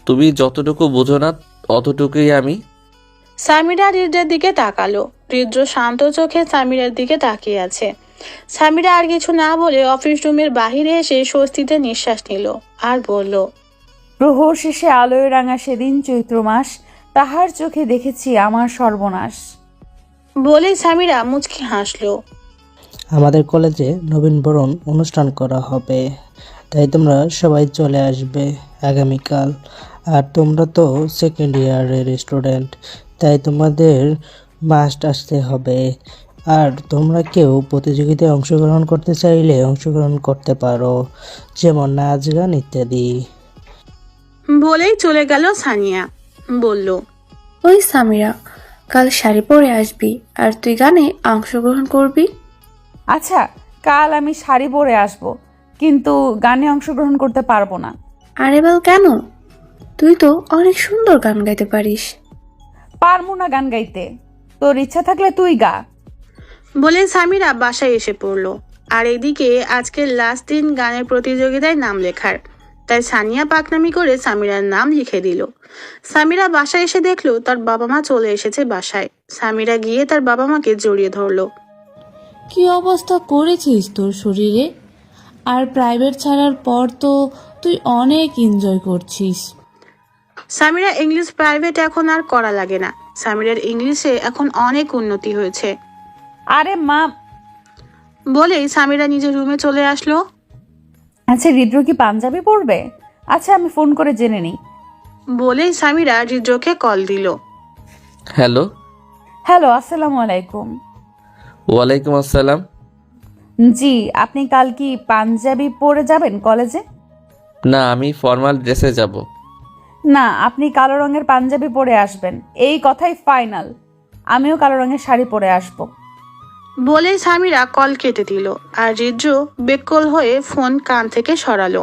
তুমি যতটুকু বুঝো না অতটুকুই আমি। সামিরা রিদ্রের দিকে তাকালো। রিদ্র শান্ত চোখে সামিরার দিকে তাকিয়ে আছে। সামিরা আর কিছু না বলে অফিস রুমের বাহিরে এসে স্বস্তিতে নিঃশ্বাস নিল আর বলল। প্রহর শেষে আলোয় রাঙা সেদিন চৈত্র মাস, তাহার চোখে দেখেছি আমার সর্বনাশ। বলেই সামিরা মুচকি হাসলো। আমাদের কলেজে নবীনবরণ অনুষ্ঠান করা হবে, তাই তোমরা সবাই চলে আসবে আগামীকাল। আর তোমরা তো সেকেন্ড ইয়ারের স্টুডেন্ট, তাই তোমাদের মাস্ট আসতে হবে। আর তোমরা কেউ প্রতিযোগিতায় অংশগ্রহণ করতে চাইলে অংশগ্রহণ করতে পারো, যেমন নাচ গান ইত্যাদি। বলেই চলে গেল সানিয়া। বলল। ওই সামিরা, কাল শাড়ি পরে আসবি আর তুই গানে অংশগ্রহণ করবি। আচ্ছা, কাল আমি শাড়ি পরে আসব, কিন্তু গানে অংশগ্রহণ করতে পারবো না। আরে বল কেন? তুই তো অনেক সুন্দর গান গাইতে পারিস। পারবো না গান গাইতে, তোর ইচ্ছা থাকলে তুই গা। বলে সামিরা বাসায় এসে পড়লো। আর এদিকে আজকের লাস্ট দিন গানের প্রতিযোগিতায় নাম লেখার, তাই সানিয়া পাকনামি করে সামিরার নাম লিখে দিল। সামিরা বাসায় এসে দেখলো তার বাবা মা চলে এসেছে বাসায়। সামিরা গিয়ে তার বাবা মাকে জড়িয়ে ধরলো। কি অবস্থা করেছিস তোর শরীরে? আর প্রাইভেট ছাড়ার পর তো তুই অনেক এনজয় করছিস। সামিরা ইংলিশ প্রাইভেট এখন আর করা লাগে না। সামিরার ইংলিশে এখন অনেক উন্নতি হয়েছে। আরে মা, বলেই সামিরা নিজের রুমে চলে আসলো। আচ্ছা, রিদ্র কি পাঞ্জাবি পরবে? আচ্ছা, আমি ফোন করে জেনে নিই। বলেই সামিরা রিদ্রকে কল দিল। হ্যালো। হ্যালো, আসসালামু আলাইকুম। ওয়ালাইকুম আসসালাম। জি, আপনি কাল কি পাঞ্জাবি পরে যাবেন কলেজে? না, আমি ফর্মাল ড্রেসে যাব। না, আপনি কালো রঙের পাঞ্জাবি পরে আসবেন, এই কথাই ফাইনাল। আমিও কালো রঙের শাড়ি পরে আসব। বলেই সামিরা কল কেটে দিল। আর রিদ্র বেকল হয়ে ফোন কান থেকে সরালো।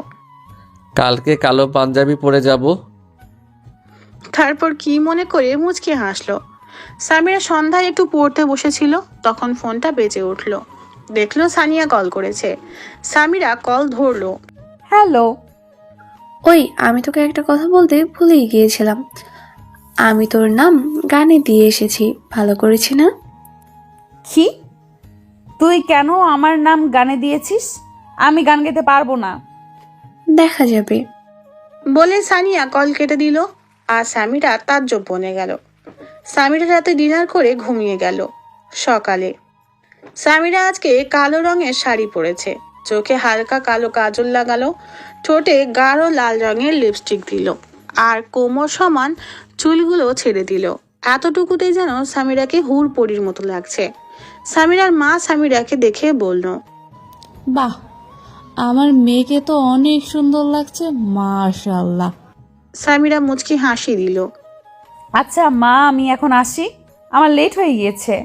কালকে কালো পাঞ্জাবি পরে যাব। তারপর কি মনে করে মুচকি হাসলো। সামিরা সন্ধ্যায় একটু পড়তে বসেছিল, তখন ফোনটা বেজে উঠলো। দেখলো সানিয়া কল করেছে। সামিরা কল ধরলো। হ্যালো। ওই, আমি তোকে একটা কথা বলতে ভুলেই গিয়েছিলাম। আমি তোর নাম গানে দিয়ে এসেছি, ভালো করেছি না? কি? তুই কেন আমার নাম গানে দিয়েছিস? আমি গান গাইতে পারবো না। দেখা যাবে। বলে সানিয়া কল কেটে দিল। আর সামিরা তাজ্জব বনে গেল। সামিরা রাতে ডিনার করে ঘুমিয়ে গেল। সকালে সামিরা আজকে কালো রঙের শাড়ি পরেছে, চোখে হালকা কালো কাজল লাগালো, ঠোঁটে গাঢ় লাল রঙের লিপস্টিক দিল, আর কোমর সমান চুলগুলো ছেড়ে দিল। এতটুকুতেই যেন সামিরাকে হুড়পড়ির মতো লাগছে। সামিরার মা সামিরাকে দেখে বলল, বাহ, আমার মেয়েকে তো অনেক সুন্দর লাগছে, মাশাআল্লাহ। সামিরা মুচকি হাসি দিল। আচ্ছা মা, আমি এখন আসি, আমার লেট হয়ে গিয়েছে।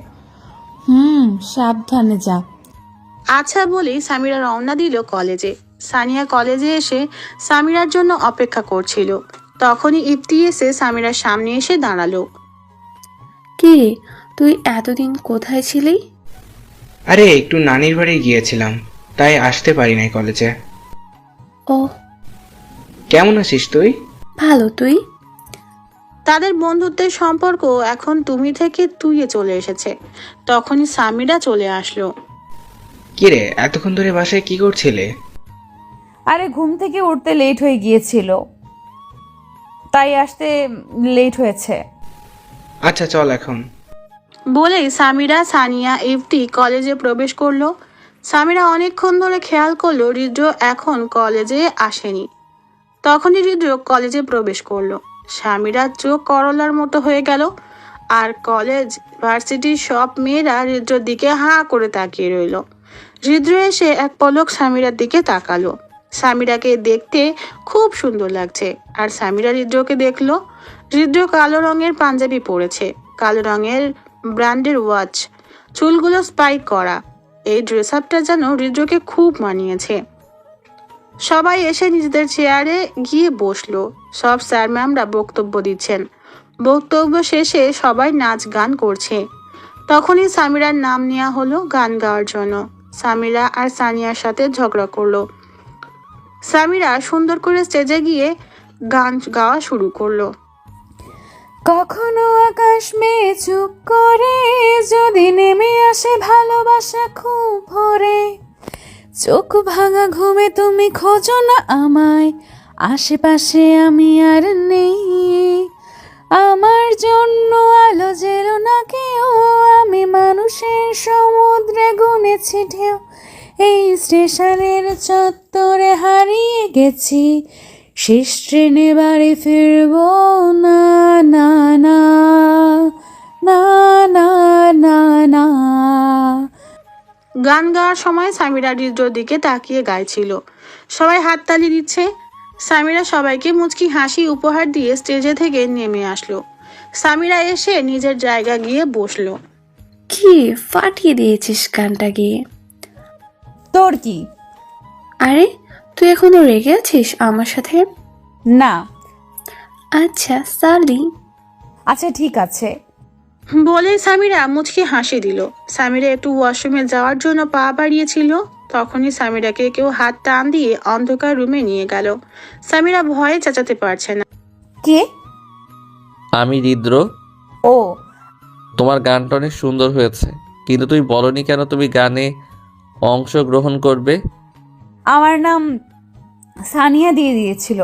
সাবধানে যা। আচ্ছা বলেই সামিরা রওনা দিল কলেজে। সানিয়া কলেজে এসে সামিরার জন্য অপেক্ষা করছিল। তখনই ইফতি এসে সামিরার সামনে এসে দাঁড়ালো। কি রে, তুই এতদিন কোথায় ছিলি? আরে একটু নানির বাড়ি গিয়েছিলাম, তাই আসতে পারি নাই কলেজে। ও, কেমন আছিস তুই? ভালো, তুই? তাদের বন্ধুত্বের সম্পর্ক এখন তুমি থেকে তুইয়ে চলে এসেছে। তখনই সামিরা চলে আসলো। কিরে, এতক্ষণ ধরে বাসায় কি করছিলে? আরে ঘুম থেকে উঠতে লেট হয়ে গিয়েছিল, তাই আসতে লেট হয়েছে। আচ্ছা চল এখন। বলেই সামিরা, সানিয়া, ইফতি কলেজে প্রবেশ করলো। সামিরা অনেকক্ষণ ধরে খেয়াল করলো হৃদ্র এখন কলেজে আসেনি। তখনই হৃদ্র কলেজে প্রবেশ করলো। সামিরার চোখ করলার মতো হয়ে গেল। আর কলেজ ভার্সিটির সব মেয়েরা হৃদ্রর দিকে হাঁ করে তাকিয়ে রইল। হৃদ্র এসে এক পলক সামিরার দিকে তাকালো। সামিরাকে দেখতে খুব সুন্দর লাগছে। আর সামিরা হৃদ্রকে দেখলো। হৃদ্র কালো রঙের পাঞ্জাবি পরেছে, কালো রঙের ব্র্যান্ডের ওয়াচ, চুলগুলো স্পাইক করা। এই ড্রেস আপটা যেন হৃদ্রকে খুব মানিয়েছে। সবাই এসে নিজেদের চেয়ারে গিয়ে বসলো। সব স্যার ম্যামরা বক্তব্য দিচ্ছেন। বক্তব্য শেষে সবাই নাচ গান করছে। তখনই সামিরার নাম নেওয়া হলো গান গাওয়ার জন্য। সামিরা আর সানিয়ার সাথে ঝগড়া করলো। সামিরা সুন্দর করে স্টেজে গিয়ে গান গাওয়া শুরু করলো। কখনো আকাশ মেয়ে চুপ করে, যদি নেমে আসে ভালোবাসা খুব ভোরে, চোখ ভাঙা ঘুমে তুমি খোঁজো না আমায়, আশেপাশে আমি আর নেই, আমার জন্য আলো জেলো না কেউ, আমি মানুষের সমুদ্রে গুনেছি ঢেউ, এই স্টেশনের চত্বরে হারিয়ে গেছি, শেষ ট্রেনে বাড়ি ফিরবো না, না না না না না না। গান গাওয়ার সময় সামিরা হৃদ্রর দিকে তাকিয়ে গাইছিল। সবাই হাততালি দিচ্ছে। সামিরা সবাইকে মুচকি হাসি উপহার দিয়ে স্টেজে থেকে নেমে আসলো। সামিরা এসে নিজের জায়গা গিয়ে বসলো। কি ফাটিয়ে দিয়েছিস গানটা গিয়ে। তোর কি? আরে, তুই এখনো রেগে আছিস আমার সাথে? না। আচ্ছা সরি। আচ্ছা ঠিক আছে। বলে সামিরা মুচকি হাসি দিল। সামিরা একটু ওয়াশরুমে যাওয়ার জন্য পা বাড়িয়েছিল। তখনই সামিরাকে কেউ হাত টান দিয়ে অন্ধকার রুমে নিয়ে গেল। সামিরা ভয়ে চেঁচাতে পারছে না। কে? আমি হৃদ্র। ও, তোমার গানটা অনেক সুন্দর হয়েছে, কিন্তু তুমি বলনি কেন তুমি গানে অংশগ্রহণ করবে? আমার নাম সানিয়া দিয়ে দিয়েছিল,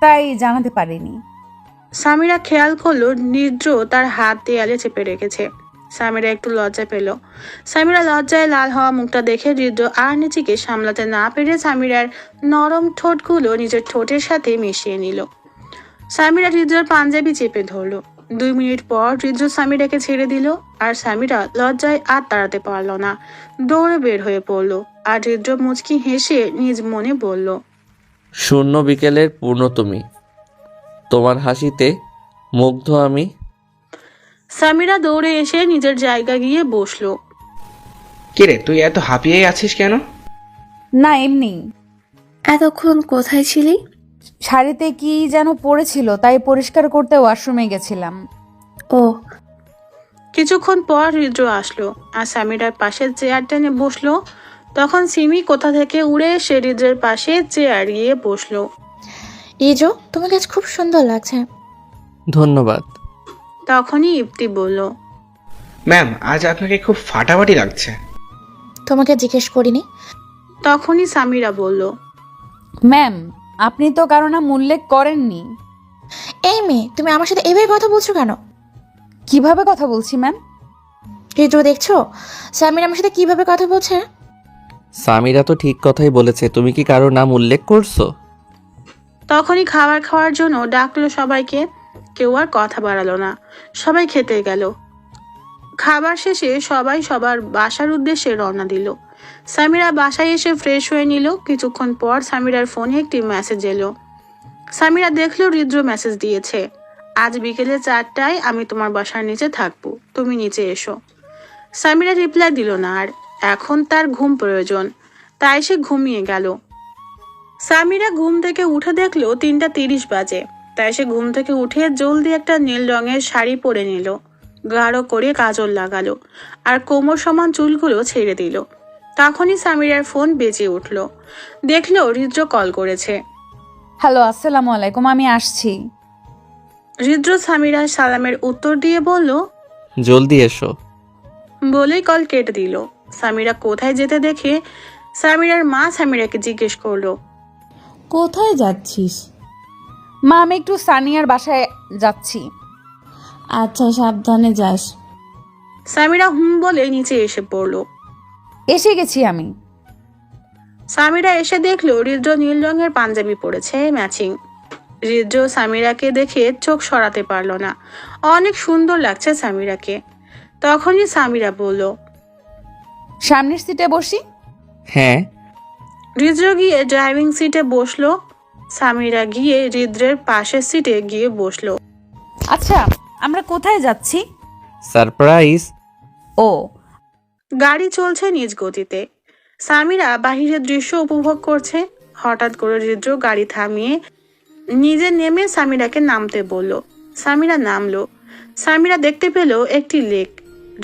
তাই জানাতে পারিনি। সামিরা খেয়াল করলো হৃদ্র তার হাত দেয়ালে চেপে রেখেছে। সামিরা একটু লজ্জা পেল। সামিরা লজ্জায় লাল হওয়া মুখটা দেখে হৃদ্র আর নিজেকে সামলাতে না পেরে সামিরার নরম ঠোঁটগুলো নিজের ঠোঁটের সাথে মিশিয়ে নিল। সামিরা হৃদ্রর পাঞ্জাবি চেপে ধরলো। 2 মিনিট পর হৃদ্র সামিরাকে ছেড়ে দিল। আর সামিরা লজ্জায় আর তাড়াতে পারল না, দৌড়ে বের হয়ে পড়লো। আর হৃদ্র মুচকি হেসে নিজ মনে বলল, শূন্য বিকেলের পূর্ণ তুমি, তোমার হাসিতে মুগ্ধ আমি। সামিরা দৌড়ে এসে নিজের জায়গা গিয়ে বসলো। কিরে, তুই এত হাঁপিয়ে আছিস কেন? না এমনি। এতক্ষণ কোথায় ছিলি? শাড়িতে কি যেন পড়েছিল, তাই পরিষ্কার করতে ওয়াশরুমে গেছিলাম। ও। কিছুক্ষণ পর হৃদ্র আসলো আর সামিরার পাশে চেয়ার টেনে বসলো। তখন সিমি কোথা থেকে উড়ে এসে হৃদ্রের পাশে চেয়ার গিয়ে বসলো। রিজো, তোমাকে আজ খুব সুন্দর লাগছে। ধন্যবাদ। তখনই ইফতি বলল, ম্যাম, আজ আপনাকে খুব ফাটাফাটি লাগছে। তোমাকে জিজ্ঞেস করিনি। তখনই সামিরা বলল, ম্যাম, আপনি তো কারো নাম উল্লেখ করেননি। এই মেয়ে, তুমি আমার সাথে এভাবে কথা বলছো কেন? কিভাবে কথা বলছি ম্যাম? রিদ্র, দেখছো সামিরা আমার সাথে কিভাবে কথা বলছে? সামিরা তো ঠিক কথাই বলেছে, তুমি কি কারো নাম উল্লেখ করছো? তখনই খাবার খাওয়ার জন্য ডাকলো সবাইকে। কেউ আর কথা বাড়ালো না, সবাই খেতে গেল। খাবার শেষে সবাই সবার বাসার উদ্দেশ্যে রওনা দিল। সামিরা বাসায় এসে ফ্রেশ হয়ে নিল। কিছুক্ষণ পর সামিরার ফোনে একটি মেসেজ এলো। সামিরা দেখলো রিদ্র মেসেজ দিয়েছে, আজ বিকেলে 4টায় আমি তোমার বাসার নিচে থাকবো, তুমি নিচে এসো। সামিরা রিপ্লাই দিল না, আর এখন তার ঘুম প্রয়োজন, তাই সে ঘুমিয়ে গেল। সামিরা ঘুম থেকে উঠে দেখলো 3:30 বাজে, তাই সে ঘুম থেকে উঠে জলদি একটা নীল রঙের শাড়ি পরে নিল, গাঢ় করে কাজল লাগালো, আর কোমর সমান চুলগুলো ছেড়ে দিল। তখনই সামিরার ফোন বেজে উঠল। দেখলো রিদ্র কল করেছে। হ্যালো, আসসালামু আলাইকুম, আমি আসছি। রিদ্র সামিরার সালামের উত্তর দিয়ে বলল, জলদি এসো। বলেই কল কেটে দিল। সামিরা কোথায় যেতে দেখে সামিরার মা সামিরাকে জিজ্ঞেস করলো, কোথায় যাচ্ছিস? মা, আমি একটু সানিয়ার বাসায় যাচ্ছি। আচ্ছা, সাবধানে যাস। সামিরা হুম বলে নিচে এসে পড়লো। এসে গেছি আমি। সামিরা এসে দেখলো রিদ্র নীল রঙের পাঞ্জাবি পরেছে, ম্যাচিং। রিদ্র সামিরাকে দেখে চোখ সরাতে পারল না, অনেক সুন্দর লাগছে সামিরাকে। তখনই সামিরা বলল, সামনের সিটে বসি। হ্যাঁ। রিদ্র গিয়ে ড্রাইভিং সিটে বসলো। সামিরা গিয়ে রিদ্রের পাশের সিটে গিয়ে বসলো। আচ্ছা, আমরা কোথায় যাচ্ছি? সারপ্রাইজ। ও। গাড়ি চলছে নিজ গতিতে। সামিরা বাহিরের দৃশ্য উপভোগ করছে। হঠাৎ করে রিদ্র গাড়ি থামিয়ে নিজে নেমে সামিরাকে নামতে বলল। সামিরা নামলো। সামিরা দেখতে পেল একটি লেক।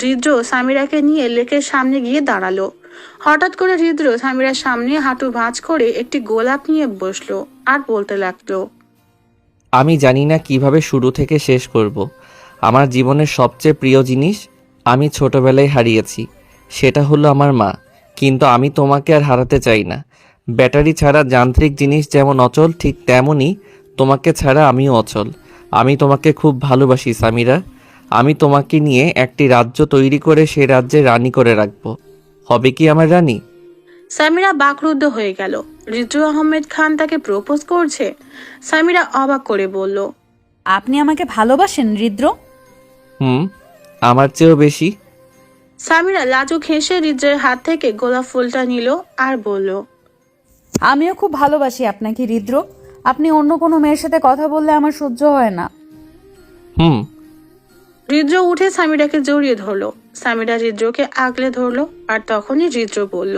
রিদ্র সামিরাকে নিয়ে লেকের সামনে গিয়ে দাঁড়ালো। হঠাৎ করে রিদ্র সামিরার সামনে হাঁটু ভাঁজ করে একটি গোলাপ নিয়ে বসলো আর বলতে লাগলো, আমি জানি না কিভাবে শুরু থেকে শেষ করব। আমার জীবনের সবচেয়ে প্রিয় জিনিস আমি ছোটবেলায় হারিয়েছি, সেটা হলো আমার মা। কিন্তু আমি তোমাকে আর হারাতে চাই না। ব্যাটারি ছাড়া যান্ত্রিক জিনিস যেমন অচল, ঠিক তেমনই তোমাকে ছাড়া আমিও অচল। আমি তোমাকে খুব ভালোবাসি সামিরা। আমি তোমাকে নিয়ে একটি রাজ্য তৈরি করে সেই রাজ্যে রানী করে রাখবো। হবে কি আমার রানী? সামিরা বাকরুদ্ধ হয়ে গেল। রিদ্র আহমেদ খান তাকে প্রপোজ করছে। সামিরা অবাক করে বলল, আপনি আমাকে ভালোবাসেন রিদ্র? আমার চেয়েও বেশি। সামিরা লাজুক হেসে রিদ্রের হাত থেকে গোলাপ ফুলটা নিল আর বলল, আমিও খুব ভালোবাসি আপনাকে রিদ্র। আপনি অন্য কোনো মেয়ের সাথে কথা বললে আমার সহ্য হয় না। রিদ্র উঠে সামিরাকে জড়িয়ে ধরলো। সামিরা রিদ্রকে আগলে ধরলো, আর তখনই রিদ্র বলল,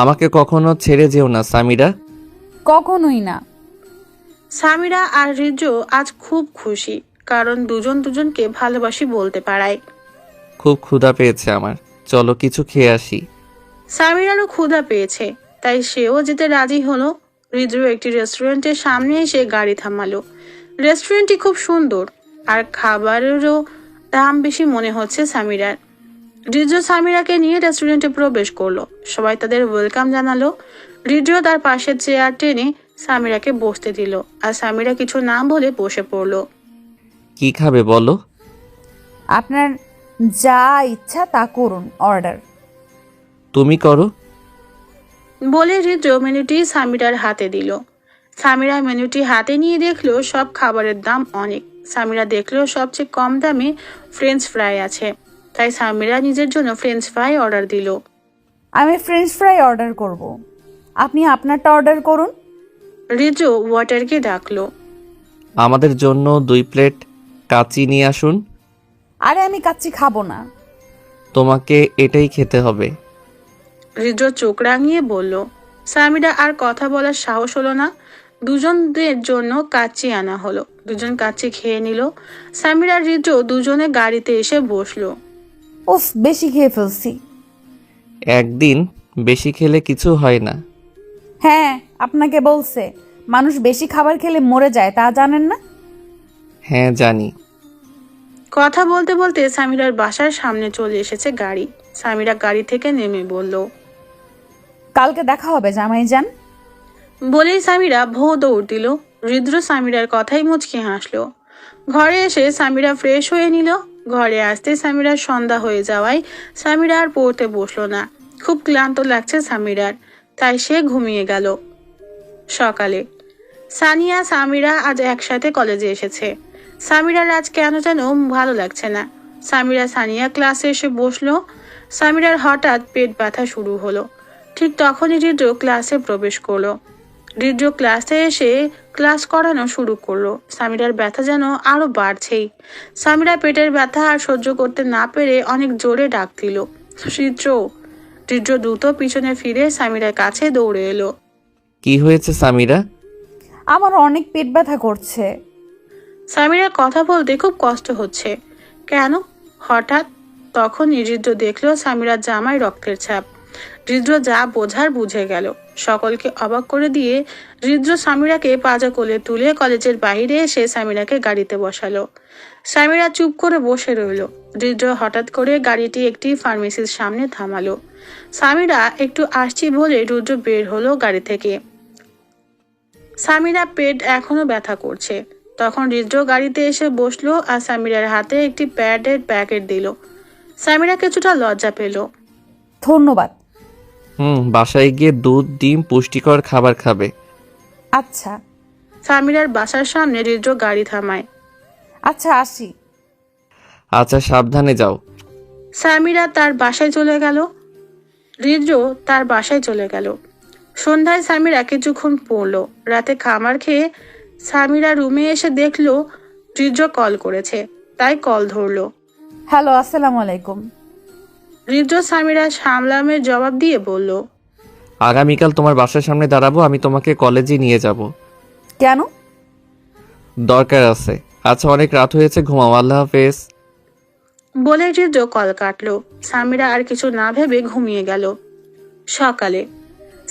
আমাকে কখনো ছেড়ে যেও না সামিরা। কখনোই না। সামিরা আর রিদ্র আজ খুব খুশি, কারণ দুজন দুজনকে ভালোবাসি বলতে পারায়। খুব ক্ষুধা পেয়েছে আমার, চলো কিছু খেয়ে আসি। সামিরারও ক্ষুধা পেয়েছে, তাই সেও যেতে রাজি হলো। রিদ্র একটি রেস্টুরেন্টের সামনে এসে গাড়ি থামালো। রেস্টুরেন্টটি খুব সুন্দর, আর খাবারেরও দাম বেশি মনে হচ্ছে সামিরার। রিদ্র সামিরাকে নিয়ে রেস্টুরেন্টে প্রবেশ করলো। সবাই তাদের ওয়েলকাম জানালো। রিদ্র তার পাশের চেয়ার টেনে সামিরাকে বসতে দিল, আর সামিরা কিছু না বলে বসে পড়লো। কি খাবে বলো? আপনার যা ইচ্ছা তা করুন, অর্ডার। তুমি করো। বলে রিদ্র মেনুটি সামিরার হাতে দিল। সামিরা মেনুটি হাতে নিয়ে দেখলো সব খাবারের দাম অনেক। সামিরা দেখলো সবচেয়ে কম দামে ফ্রেঞ্চ ফ্রাই আছে, তাই সামিরা নিজের জন্য ফ্রেঞ্চ ফ্রাই অর্ডার দিল। আমি ফ্রেঞ্চ ফ্রাই অর্ডার করব। আপনি আপনারটা অর্ডার করুন। রিদ্র ওয়াটারকে ডাকলো। আমাদের জন্য 2 প্লেট কাচ্চি নিয়ে আসুন। আরে আমি কাচ্চি খাবো না। তোমাকে এটাই খেতে হবে। রিদ্র চোখ রাঙিয়ে বলল। সামিরা আর কথা বলার সাহস হলো না। দুজনদের জন্য কাচ্চি আনা হলো। দুজন কাচ্চি খেয়ে নিল। সামিরা আর রিদ্র দুজনে গাড়িতে এসে বসলো। উফ, বেশি খেয়ে ফেলছি। একদিন বেশি খেলে কিছু হয় না। হ্যাঁ, আপনাকে বলছে মানুষ বেশি খাবার খেলে মরে যায়, তা জানেন না? হ্যাঁ জানি। কথা বলতে বলতে সামিরার বাসার সামনে চলে এসেছে গাড়ি। সামিরা গাড়ি থেকে নেমে বলল, কালকে দেখা হবে জামাইজান। বলেই সামিরা ভো দৌড় দিল। হৃদ্র সামিরার কথাই মুচকি হাসলো। ঘরে এসে সামিরা ফ্রেশ হয়ে নিল। ঘরে আসতে সামিরার সন্ধ্যা হয়ে যাওয়ায় সামিরা আর পড়তে বসলো না। খুব ক্লান্ত লাগছে সামিরার, তাই সে ঘুমিয়ে গেল। সকালে সানিয়া সামিরা আজ একসাথে কলেজে এসেছে। সামিরার আজ কেন যেন ভালো লাগছে না। সামিরা সানিয়া ক্লাসে এসে বসলো। সামিরার হঠাৎ পেট ব্যথা শুরু হলো। ঠিক তখনই হৃদ্র ক্লাসে প্রবেশ করলো। হৃদ্র ক্লাসে এসে ক্লাস করানো শুরু করলো। সামিরার ব্যথা যেন আরো বাড়ছেই। সামিরা পেটের ব্যথা আর সহ্য করতে না পেরে অনেক জোরে ডাক দিল, হৃদ্র। হৃদ্র দ্রুত পিছনে ফিরে সামিরার কাছে দৌড়ে এলো। কি হয়েছে সামিরা? আমার অনেক পেট ব্যথা করছে। সামিরার কথা বলতে খুব কষ্ট হচ্ছে। কেন? হঠাৎ তখন হৃদ্র দেখলো সামিরার জামায় রক্তের ছাপ। হৃদ্র যা বোঝার বুঝে গেল। সকলকে অবাক করে দিয়ে হৃদ্র সামিরাকে পাজা কোলে তুলে কলেজের বাইরে এসে সামিরাকে গাড়িতে বসালো। সামিরা চুপ করে বসে রইল। হৃদ্র হঠাৎ করে গাড়িটি একটি ফার্মেসির সামনে থামালো। সামিরা একটু আসছি বলে রুদ্র বের হলো গাড়ি থেকে। সামিরা পেট এখনো ব্যথা করছে। তখন হৃদ্র গাড়িতে এসে বসলো আর সামিরার হাতে একটি প্যাডের প্যাকেট দিল। সামিরা কিছুটা লজ্জা পেল। ধন্যবাদ। বাসায় গিয়ে দুধ, ডিম, পুষ্টিকর খাবার খাবে। আচ্ছা। সামিরার বাসার সামনে হৃদ্র গাড়ি থামায়। আচ্ছা, আসি। আচ্ছা, সাবধানে যাও। সামিরা তার বাসায় চলে গেল। হৃদ্র তার বাসায় চলে গেল। সন্ধ্যায় সামিরা কিছুক্ষণ পড়লো। রাতে খাবার খেয়ে সামিরা রুমে এসে দেখলো হৃদ্র কল করেছে, তাই কল ধরলো। হ্যালো, আসসালামু আলাইকুম। হৃদ্র সামিরা সামলামের জবাব দিয়ে বলল, আগামীকাল তোমার বাসার সামনে দাঁড়াবো, আমি তোমাকে কলেজে নিয়ে যাব। কেন? দরকার আছে। আচ্ছা, অনেক রাত হয়েছে, ঘুমাও। আল্লাহ হাফেজ। বলে হৃদ্র কল কাটলো। সামিরা আর কিছু না ভেবে ঘুমিয়ে গেল। সকালে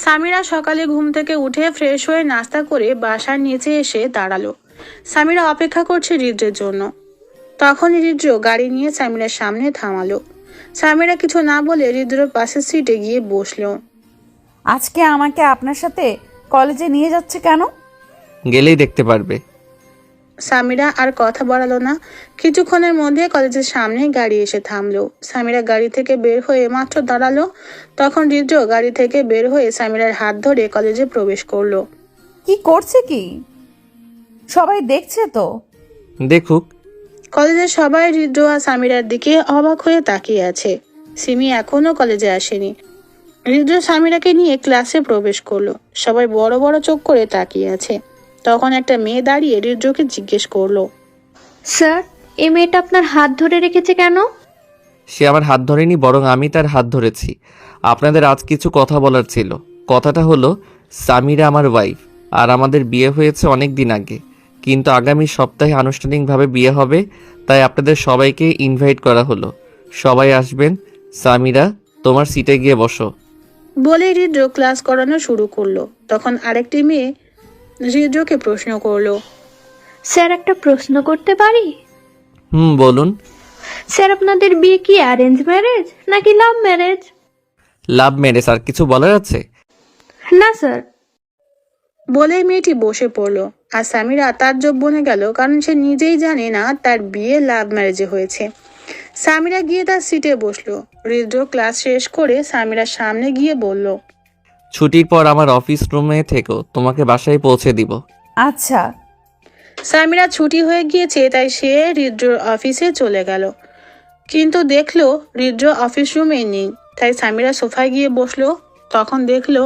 সামিরা সকালে ঘুম থেকে উঠে ফ্রেশ হয়ে নাস্তা করে বাসার নিচে এসে দাঁড়ালো। সামিরা অপেক্ষা করছে হৃদ্রের জন্য। তখনই হৃদ্র গাড়ি নিয়ে সামিরার সামনে থামালো। সামিরা কিছু না বলে হৃদ্রর পাশের সিটে গিয়ে বসলো। আজকে আমাকে আপনার সাথে কলেজে নিয়ে যাচ্ছে কেন? গেলেই দেখতে পারবে। সামিরা আর কথা বাড়ালো না। কিছুক্ষণের মধ্যে কলেজের সামনে গাড়ি এসে থামলো। সামিরা গাড়ি থেকে বের হয়ে মাত্র দাঁড়ালো, তখন হৃদ্র গাড়ি থেকে বের হয়ে সামিরার হাত ধরে কলেজে প্রবেশ করলো। কি করছে কি? সবাই দেখছে তো। দেখুক। কলেজের সবাই হৃদ্র আর সামিরার দিকে অবাক হয়ে তাকিয়ে আছে। সিমি এখনো কলেজে আসেনি। হৃদ্র সামিরাকে নিয়ে ক্লাসে প্রবেশ করলো। সবাই বড় বড় চোখ করে তাকিয়ে আছে। তখন একটা মেয়ে দাঁড়িয়ে হৃদ্রকে জিজ্ঞেস করলো, স্যার, এই মেয়েটা আপনার হাত ধরে রেখেছে কেন? সে আমার হাত ধরেনি, বরং আমি তার হাত ধরেছি। আপনাদের আজ কিছু কথা বলার ছিল। কথাটা হলো, সামিরা আমার ওয়াইফ, আর আমাদের বিয়ে হয়েছে অনেক দিন আগে, কিন্তু আগামী সপ্তাহে আনুষ্ঠানিকভাবে বিয়ে হবে, তাই আপনাদের সবাইকে ইনভাইট করা হলো। সবাই আসবেন। সামিরা, তোমার সিটে গিয়ে বসো। বলে হৃদ্র ক্লাস করানো শুরু করলো। তখন আরেকটি মেয়ে হৃদ্রকে প্রশ্ন করলো, স্যার, একটা প্রশ্ন করতে পারি? বলুন। স্যার, আপনাদের বিয়ে কি অ্যারেঞ্জ ম্যারেজ নাকি লাভ ম্যারেজ? Love marriage. আর কিছু বলার আছে? না স্যার। বলে মেয়েটি বসে পড়লো। আর সামিরা তাজ্জব বনে গেল, কারণ সে নিজেই জানে না তার বিয়ে লাভ ম্যারেজে হয়েছে। সামিরা গিয়ে তার সিটে বসলো। হৃদ্র ক্লাস শেষ করে সামিরার সামনে গিয়ে বলল, ছুটির পর আমার অফিস রুমে থেকো, তোমাকে বাসায় পৌঁছে দিব। আচ্ছা। সামিরা ছুটি হয়ে গিয়েছে, তাই সে হৃদ্রর অফিসে চলে গেল। কিন্তু দেখলো হৃদ্র অফিস রুমে নেই, তাই সামিরা সোফায় গিয়ে বসলো। তখন দেখলো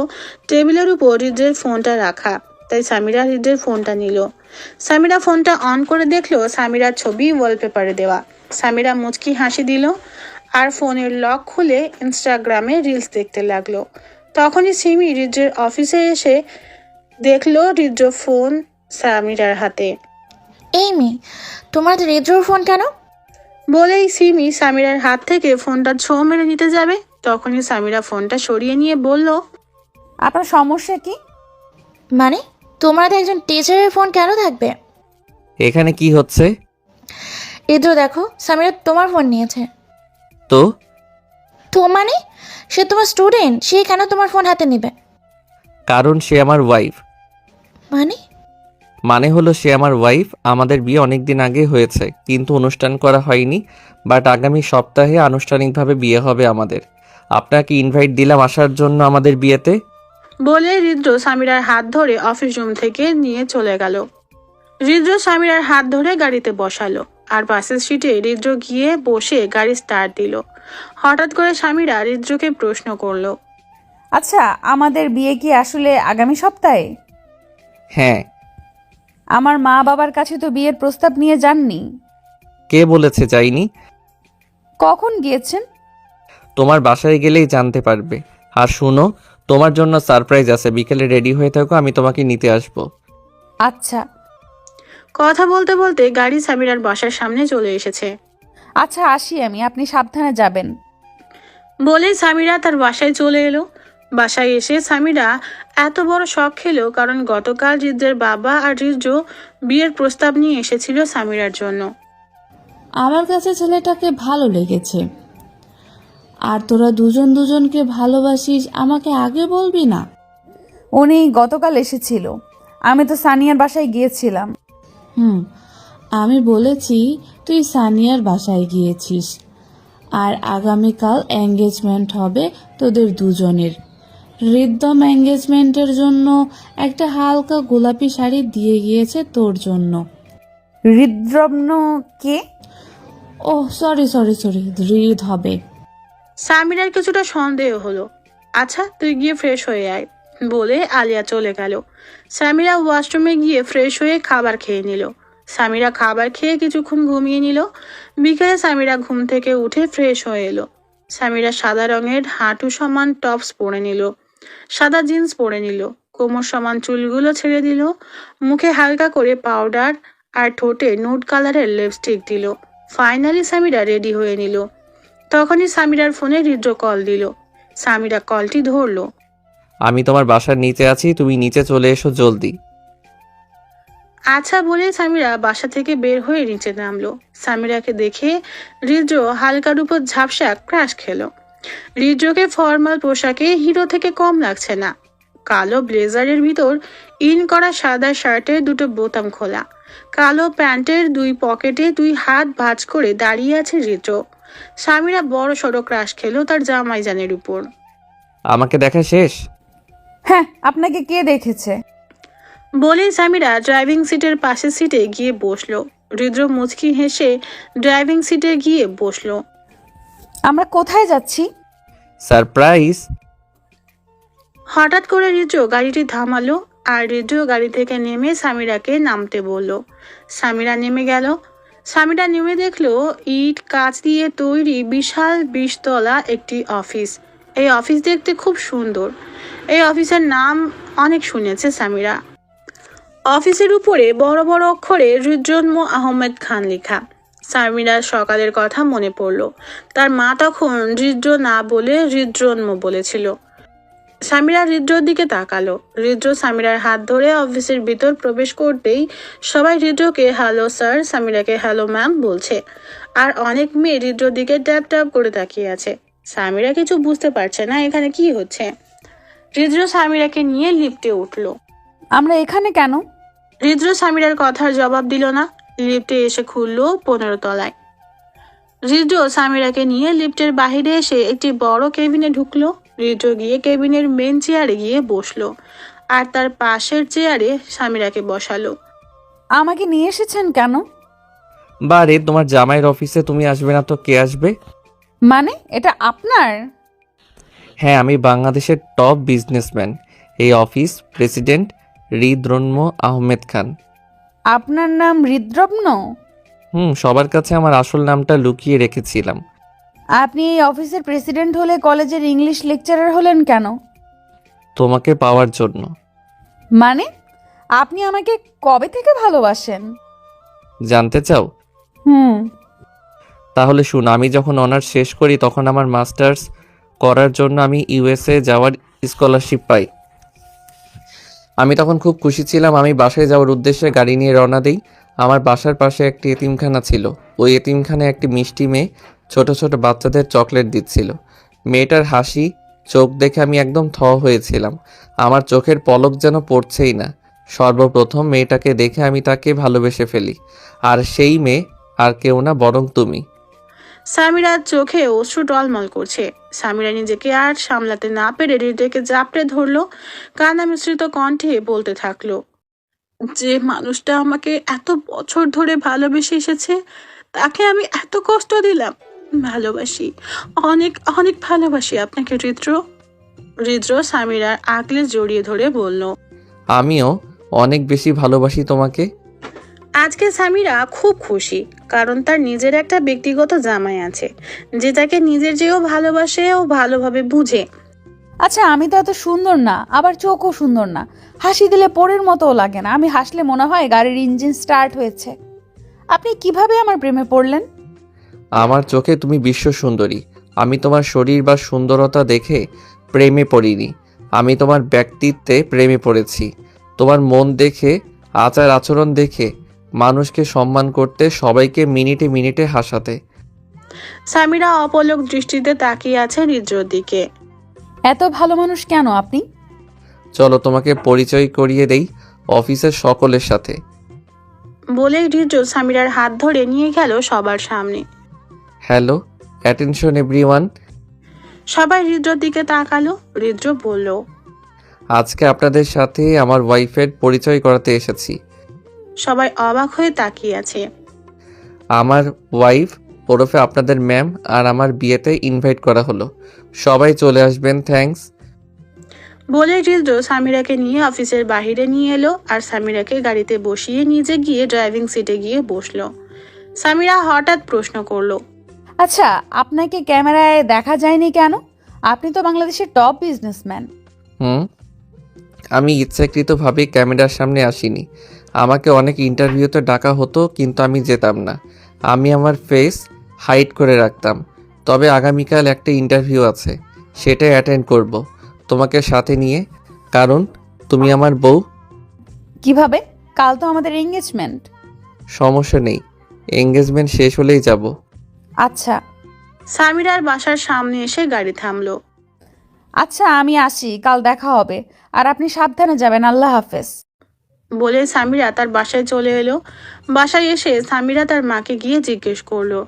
টেবিলের উপর হৃদ্রের ফোনটা রাখা, তাই সামিরা হৃদ্রের ফোনটা নিল। সামিরা ফোনটা অন করে দেখলো সামিরার ছবি ওয়ালপেপারে দেওয়া। সামিরা মুচকি হাসি দিল আর ফোনের লক খুলে ইনস্টাগ্রামে রিলস দেখতে লাগলো। তখনই সিমি হৃদ্রের অফিসে এসে দেখলো হৃদ্র ফোন সামিরার হাতে। এই মেয়ে, তোমার হৃদ্রর ফোন কেন? বলেই সিমি সামিরার হাত থেকে ফোনটা ছো মেরে নিতে যাবে, তখনই সামিরা ফোনটা সরিয়ে নিয়ে বলল, আপনার সমস্যা কি? মানে তোমার একজন টিচারের ফোন কেন থাকবে? এখানে কি হচ্ছে? হৃদ্র দেখো, সামিরা তোমার ফোন নিয়েছে। তো তো মানে সে তোমার স্টুডেন্ট, সে কেন তোমার ফোন হাতে নেবে? কারণ সে আমার ওয়াইফ। মানে? মানে হলো সে আমার ওয়াইফ। আমাদের বিয়ে অনেক দিন আগে হয়েছে, কিন্তু অনুষ্ঠান করা হয়নি। বাট আগামী সপ্তাহে আনুষ্ঠানিকভাবে বিয়ে হবে আমাদের। আপনাকে ইনভাইট দিলাম আসার জন্য আমাদের বিয়েতে। বলে হৃদ্র সামিরার হাত ধরে অফিস রুম থেকে নিয়ে চলে গেল। হৃদ্র সামিরার হাত ধরে গাড়িতে বসালো আর বাসের সিটে হৃদ্র গিয়ে বসে গাড়ি স্টার্ট দিল। হঠাৎ করে সামিরা হৃদ্রকে প্রশ্ন করলো, আচ্ছা, আমাদের বিয়ে কি আসলে আগামী সপ্তাহে? হ্যাঁ। আমার মা বাবার কাছে তো বিয়ের প্রস্তাব নিয়ে যাননি। কে বলেছে যাইনি? কখন গিয়েছেন? তোমার বাসায় গেলেই জানতে পারবে। আর শুনো, তোমার জন্য সারপ্রাইজ আছে। বিকেলে রেডি হয়ে থাকো, আমি তোমাকে নিতে আসবো। আচ্ছা কথা বলতে বলতে গাড়ি সামিরার বাসার সামনে চলে এসেছে। আচ্ছা, আসি আমি, আপনি সাবধানে যাবেন। বলেই সামিরা তার বাসায় চলে এলো। বাসায় এসে সামিরা এত বড় শখ খেলো কারণ গতকাল হৃদ্রের বাবা আর হৃদ্র বিয়ের প্রস্তাব নিয়ে এসেছিল সামিরার জন্য। আমার কাছে ছেলেটাকে ভালো লেগেছে। আর তোরা দুজন দুজনকে ভালোবাসিস, আমাকে আগে বলবি না? উনি গতকাল এসেছিল, আমি তো সানিয়ার বাসায় গিয়েছিলাম। আমি বলেছি তুই সানিয়ার বাসায় গিয়েছিস। আর আগামীকাল এঙ্গেজমেন্ট হবে তোদের দুজনের। হৃদম এঙ্গেজমেন্টের জন্য একটা হালকা গোলাপি শাড়ি দিয়ে গিয়েছে তোর জন্য। হৃদ্রম্ন কে? ওহ সরি, হৃদ হবে। সামিরার কিছুটা সন্দেহ হলো। আচ্ছা তুই গিয়ে ফ্রেশ হয়ে আয় বলে আলিয়া চলে গেল। সামিরা ওয়াশরুমে গিয়ে ফ্রেশ হয়ে খাবার খেয়ে নিল। সামিরা খাবার খেয়ে কিছুক্ষণ ঘুমিয়ে নিল। বিকেলে সামিরা ঘুম থেকে উঠে ফ্রেশ হয়ে এলো। সামিরা সাদা রঙের হাঁটু সমান টপস পরে নিল, সাদা জিন্স পরে নিল, কোমর সমান চুলগুলো ছেড়ে দিল, মুখে হালকা করে পাউডার আর ঠোঁটে নুড কালারের লিপস্টিক দিল। ফাইনালি সামিরা রেডি হয়ে নিল। তখনই সামিরার ফোনে হৃদ্র কল দিল। সামিরা কলটি ধরলো। আমি তোমার বাসার নিচে আছি, তুমি নিচে চলে এসো জলদি। আচ্ছা বলে সামিরা বাসা থেকে বের হয়ে নিচে নামলো। সামিরাকে দেখে হৃদ্র হালকার উপর ঝাপসা ক্রাশ খেলো। হৃদ্রকে ফর্মাল পোশাকে হিরো থেকে কম লাগছে না। কালো ব্লেজারের ভিতর ইন করা সাদা শার্টের দুটো বোতাম খোলা, কালো প্যান্টের দুই পকেটে দুই হাত ভাঁজ করে দাঁড়িয়ে আছে হৃদ্র। সামিরা বড় সড়ো ক্রাশ খেলো তার জামাইজানের উপর। আমাকে দেখা শেষ? হ্যাঁ, আপনাকে কে দেখেছে? বলে সামিরা ড্রাইভিং সিটের পাশের সিটে গিয়ে বসলো। হৃদ্র মুচকি হেসে ড্রাইভিং সিটে গিয়ে বসলো। আমরা কোথায় যাচ্ছি? সারপ্রাইজ। হঠাৎ করে হৃদ্র গাড়িটি থামালো আর হৃদ্র গাড়ি থেকে নেমে সামিরাকে নামতে বলল। সামিরা নেমে গেল। সামিরা নেমে দেখলো ইট কাঁচ দিয়ে তৈরি বিশাল 20 তলা একটি অফিস। এই অফিস দেখতে খুব সুন্দর। এই অফিসের নাম অনেক শুনেছে সামিরা। অফিসের উপরে বড় বড় অক্ষরে হৃদজন্ম আহমেদ খান লেখা। সামিরার সকালের কথা মনে পড়ল। তার মা তখন হৃদ্র না বলে হৃদজন্ম বলেছিল। সামিরা হৃদ্রর দিকে তাকালো। হৃদ্র সামিরার হাত ধরে অফিসের ভিতর প্রবেশ করতেই সবাই হৃদ্রকে হ্যালো স্যার, সামিরাকে হ্যালো ম্যাম বলছে। আর অনেক মেয়ে হৃদ্রর দিকে ট্যাপ ট্যাপ করে তাকিয়ে আছে। সামিরা কিছু বুঝতে পারছে না এখানে কি হচ্ছে। হৃদ্র সামিরাকে নিয়ে লিফটে উঠলো। আমরা এখানে কেন? হৃদ্র সামিরার কথার জবাব দিল না। লিফটে এসে খুললো 15 তলায়। হৃদ্র সামিরাকে নিয়ে লিফটের বাহিরে এসে একটি বড় কেবিনে ঢুকলো। হৃদ্র গিয়ে কেবিনের মেন চেয়ারে গিয়ে বসলো আর তার পাশের চেয়ারে সামিরাকে বসালো। আমাকে নিয়ে এসেছেন কেন? বারে, তোমার জামাইয়ের অফিসে তুমি আসবে না তো কে আসবে? মানে এটা আপনার? হ্যাঁ, আমি বাংলাদেশের টপ বিজনেসম্যান। এই অফিস প্রেসিডেন্ট হৃদরম্ন আহমেদ খান। আপনার নাম হৃদ্রম্ন? সবার কাছে আমার আসল নামটা লুকিয়ে রেখেছিলাম। আপনি এই অফিসের প্রেসিডেন্ট হলে কলেজের ইংলিশ লেকচারার হলেন কেন? তোমাকে পাওয়ার জন্য। মানে আপনি আমাকে কবে থেকে ভালোবাসেন? জানতে চাও? তাহলে শুন, আমি যখন অনার্স শেষ করি তখন আমার মাস্টার্স করার জন্য আমি ইউএসএ যাওয়ার স্কলারশিপ পাই। আমি তখন খুব খুশি ছিলাম। আমি বাসায় যাওয়ার উদ্দেশ্যে গাড়ি নিয়ে রওনা দিই। আমার বাসার পাশে একটি এতিমখানা ছিল। ওই এতিমখানায় একটি মিষ্টি মেয়ে ছোট ছোট বাচ্চাদের চকলেট দিচ্ছিল। মেয়েটার হাসি চোখ দেখে আমি একদম থ হয়েছিলাম। আমার চোখের পলক যেন পড়ছেই না। সর্বপ্রথম মেয়েটাকে দেখে আমি তাকে ভালোবেসে ফেলি। আর সেই মেয়ে আর কেউ না, বরং তুমি। সামিরার চোখে অশ্রু টলমল করছে। সামিরা নিজেকে আর সামলাতে না পেরে হৃদয়কে জাপটে ধরলো, কান্না মিশ্রিত কণ্ঠে বলতে থাকলো, যে মানুষটা আমাকে এত বছর ধরে ভালোবেসে এসেছে, তাকে আমি এত কষ্ট দিলাম। ভালোবাসি, অনেক অনেক ভালোবাসি আপনাকে হৃদ্র। হৃদ্র সামিরার আগলে জড়িয়ে ধরে বলল, আমিও অনেক বেশি ভালোবাসি তোমাকে। আজকে সামিরা খুব খুশি, কারণ তার নিজের একটা ব্যক্তিগত জামাই আছে, যে তাকে নিজের চেয়েও ভালোবাসে ও ভালোভাবে বুঝে। আচ্ছা, আমি তো এত সুন্দর না, আবার চোখও সুন্দর না। হাসি দিলে পরের মতোও লাগে না। আমি হাসলে মনে হয় গাড়ির ইঞ্জিন স্টার্ট হয়েছে। আপনি কিভাবে আমার প্রেমে পড়লেন? আমার চোখে তুমি বিশ্ব সুন্দরী। আমি তোমার শরীর বা সুন্দরতা দেখে প্রেমে পড়িনি, আমি তোমার ব্যক্তিত্বে প্রেমে পড়েছি। তোমার মন দেখে, আচার আচরণ দেখে, মানুষকে সম্মান করতে, সবাইকে মিনিটে মিনিটে হাসাতে। সামিরা অপলক দৃষ্টিতে তাকিয়ে আছে হৃদ্রর দিকে। এত ভালো মানুষ কেন আপনি? চলো তোমাকে পরিচয় করিয়ে দেই অফিসের সকলের সাথে। বলেই হৃদ্র সামিরার হাত ধরে নিয়ে গেল সবার সামনে। Hello, attention everyone. সবাই হৃদ্রর দিকে তাকালো। হৃদ্র বলল, আজকে আপনাদের সাথে আমার ওয়াইফের পরিচয় করাতে এসেছি। সবাই অবাক হয়ে তাকিয়ে আছে। আমার ওয়াইফ ওরফে আপনাদের ম্যাম, আর আমার বিয়েতে ইনভাইট করা হলো। সবাই চলে আসবেন, থ্যাঙ্কস। বলে হৃদ্র সামিরাকে নিয়ে অফিসের বাহিরে নিয়ে এলো আর সামিরাকে গাড়িতে বসিয়ে নিজে গিয়ে ড্রাইভিং সিটে গিয়ে বসলো। সামিরা হঠাৎ প্রশ্ন করলো, আচ্ছা, আপনাকে ক্যামেরায় দেখা যায়নি কেন? আপনি তো বাংলাদেশের টপ বিজনেসম্যান। আমি ইচ্ছাকৃতভাবে ক্যামেরার সামনে আসিনি। আমাকে অনেক ইন্টারভিউতে ডাকা হতো, কিন্তু আমি যেতাম না। আমি আমার ফেস হাইড করে রাখতাম। তবে আগামীকাল একটা ইন্টারভিউ আছে, সেটাই অ্যাটেন্ড করব তোমাকে সাথে নিয়ে, কারণ তুমি আমার বউ। কিভাবে? কাল তো আমাদের এঙ্গেজমেন্ট। সমস্যা নেই, এঙ্গেজমেন্ট শেষ হলেই যাব। আচ্ছা। সামিরার বাসার সামনে এসে গাড়ি থামলো। আচ্ছা, আমি আসি, কাল দেখা হবে। আর আপনি সাবধানে যাবেন। আল্লাহ হাফেজ। বলে সামিরা তার বাসায় চলে এলো। বাসায় এসে সামিরা তার মাকে গিয়ে জিজ্ঞেস করলো,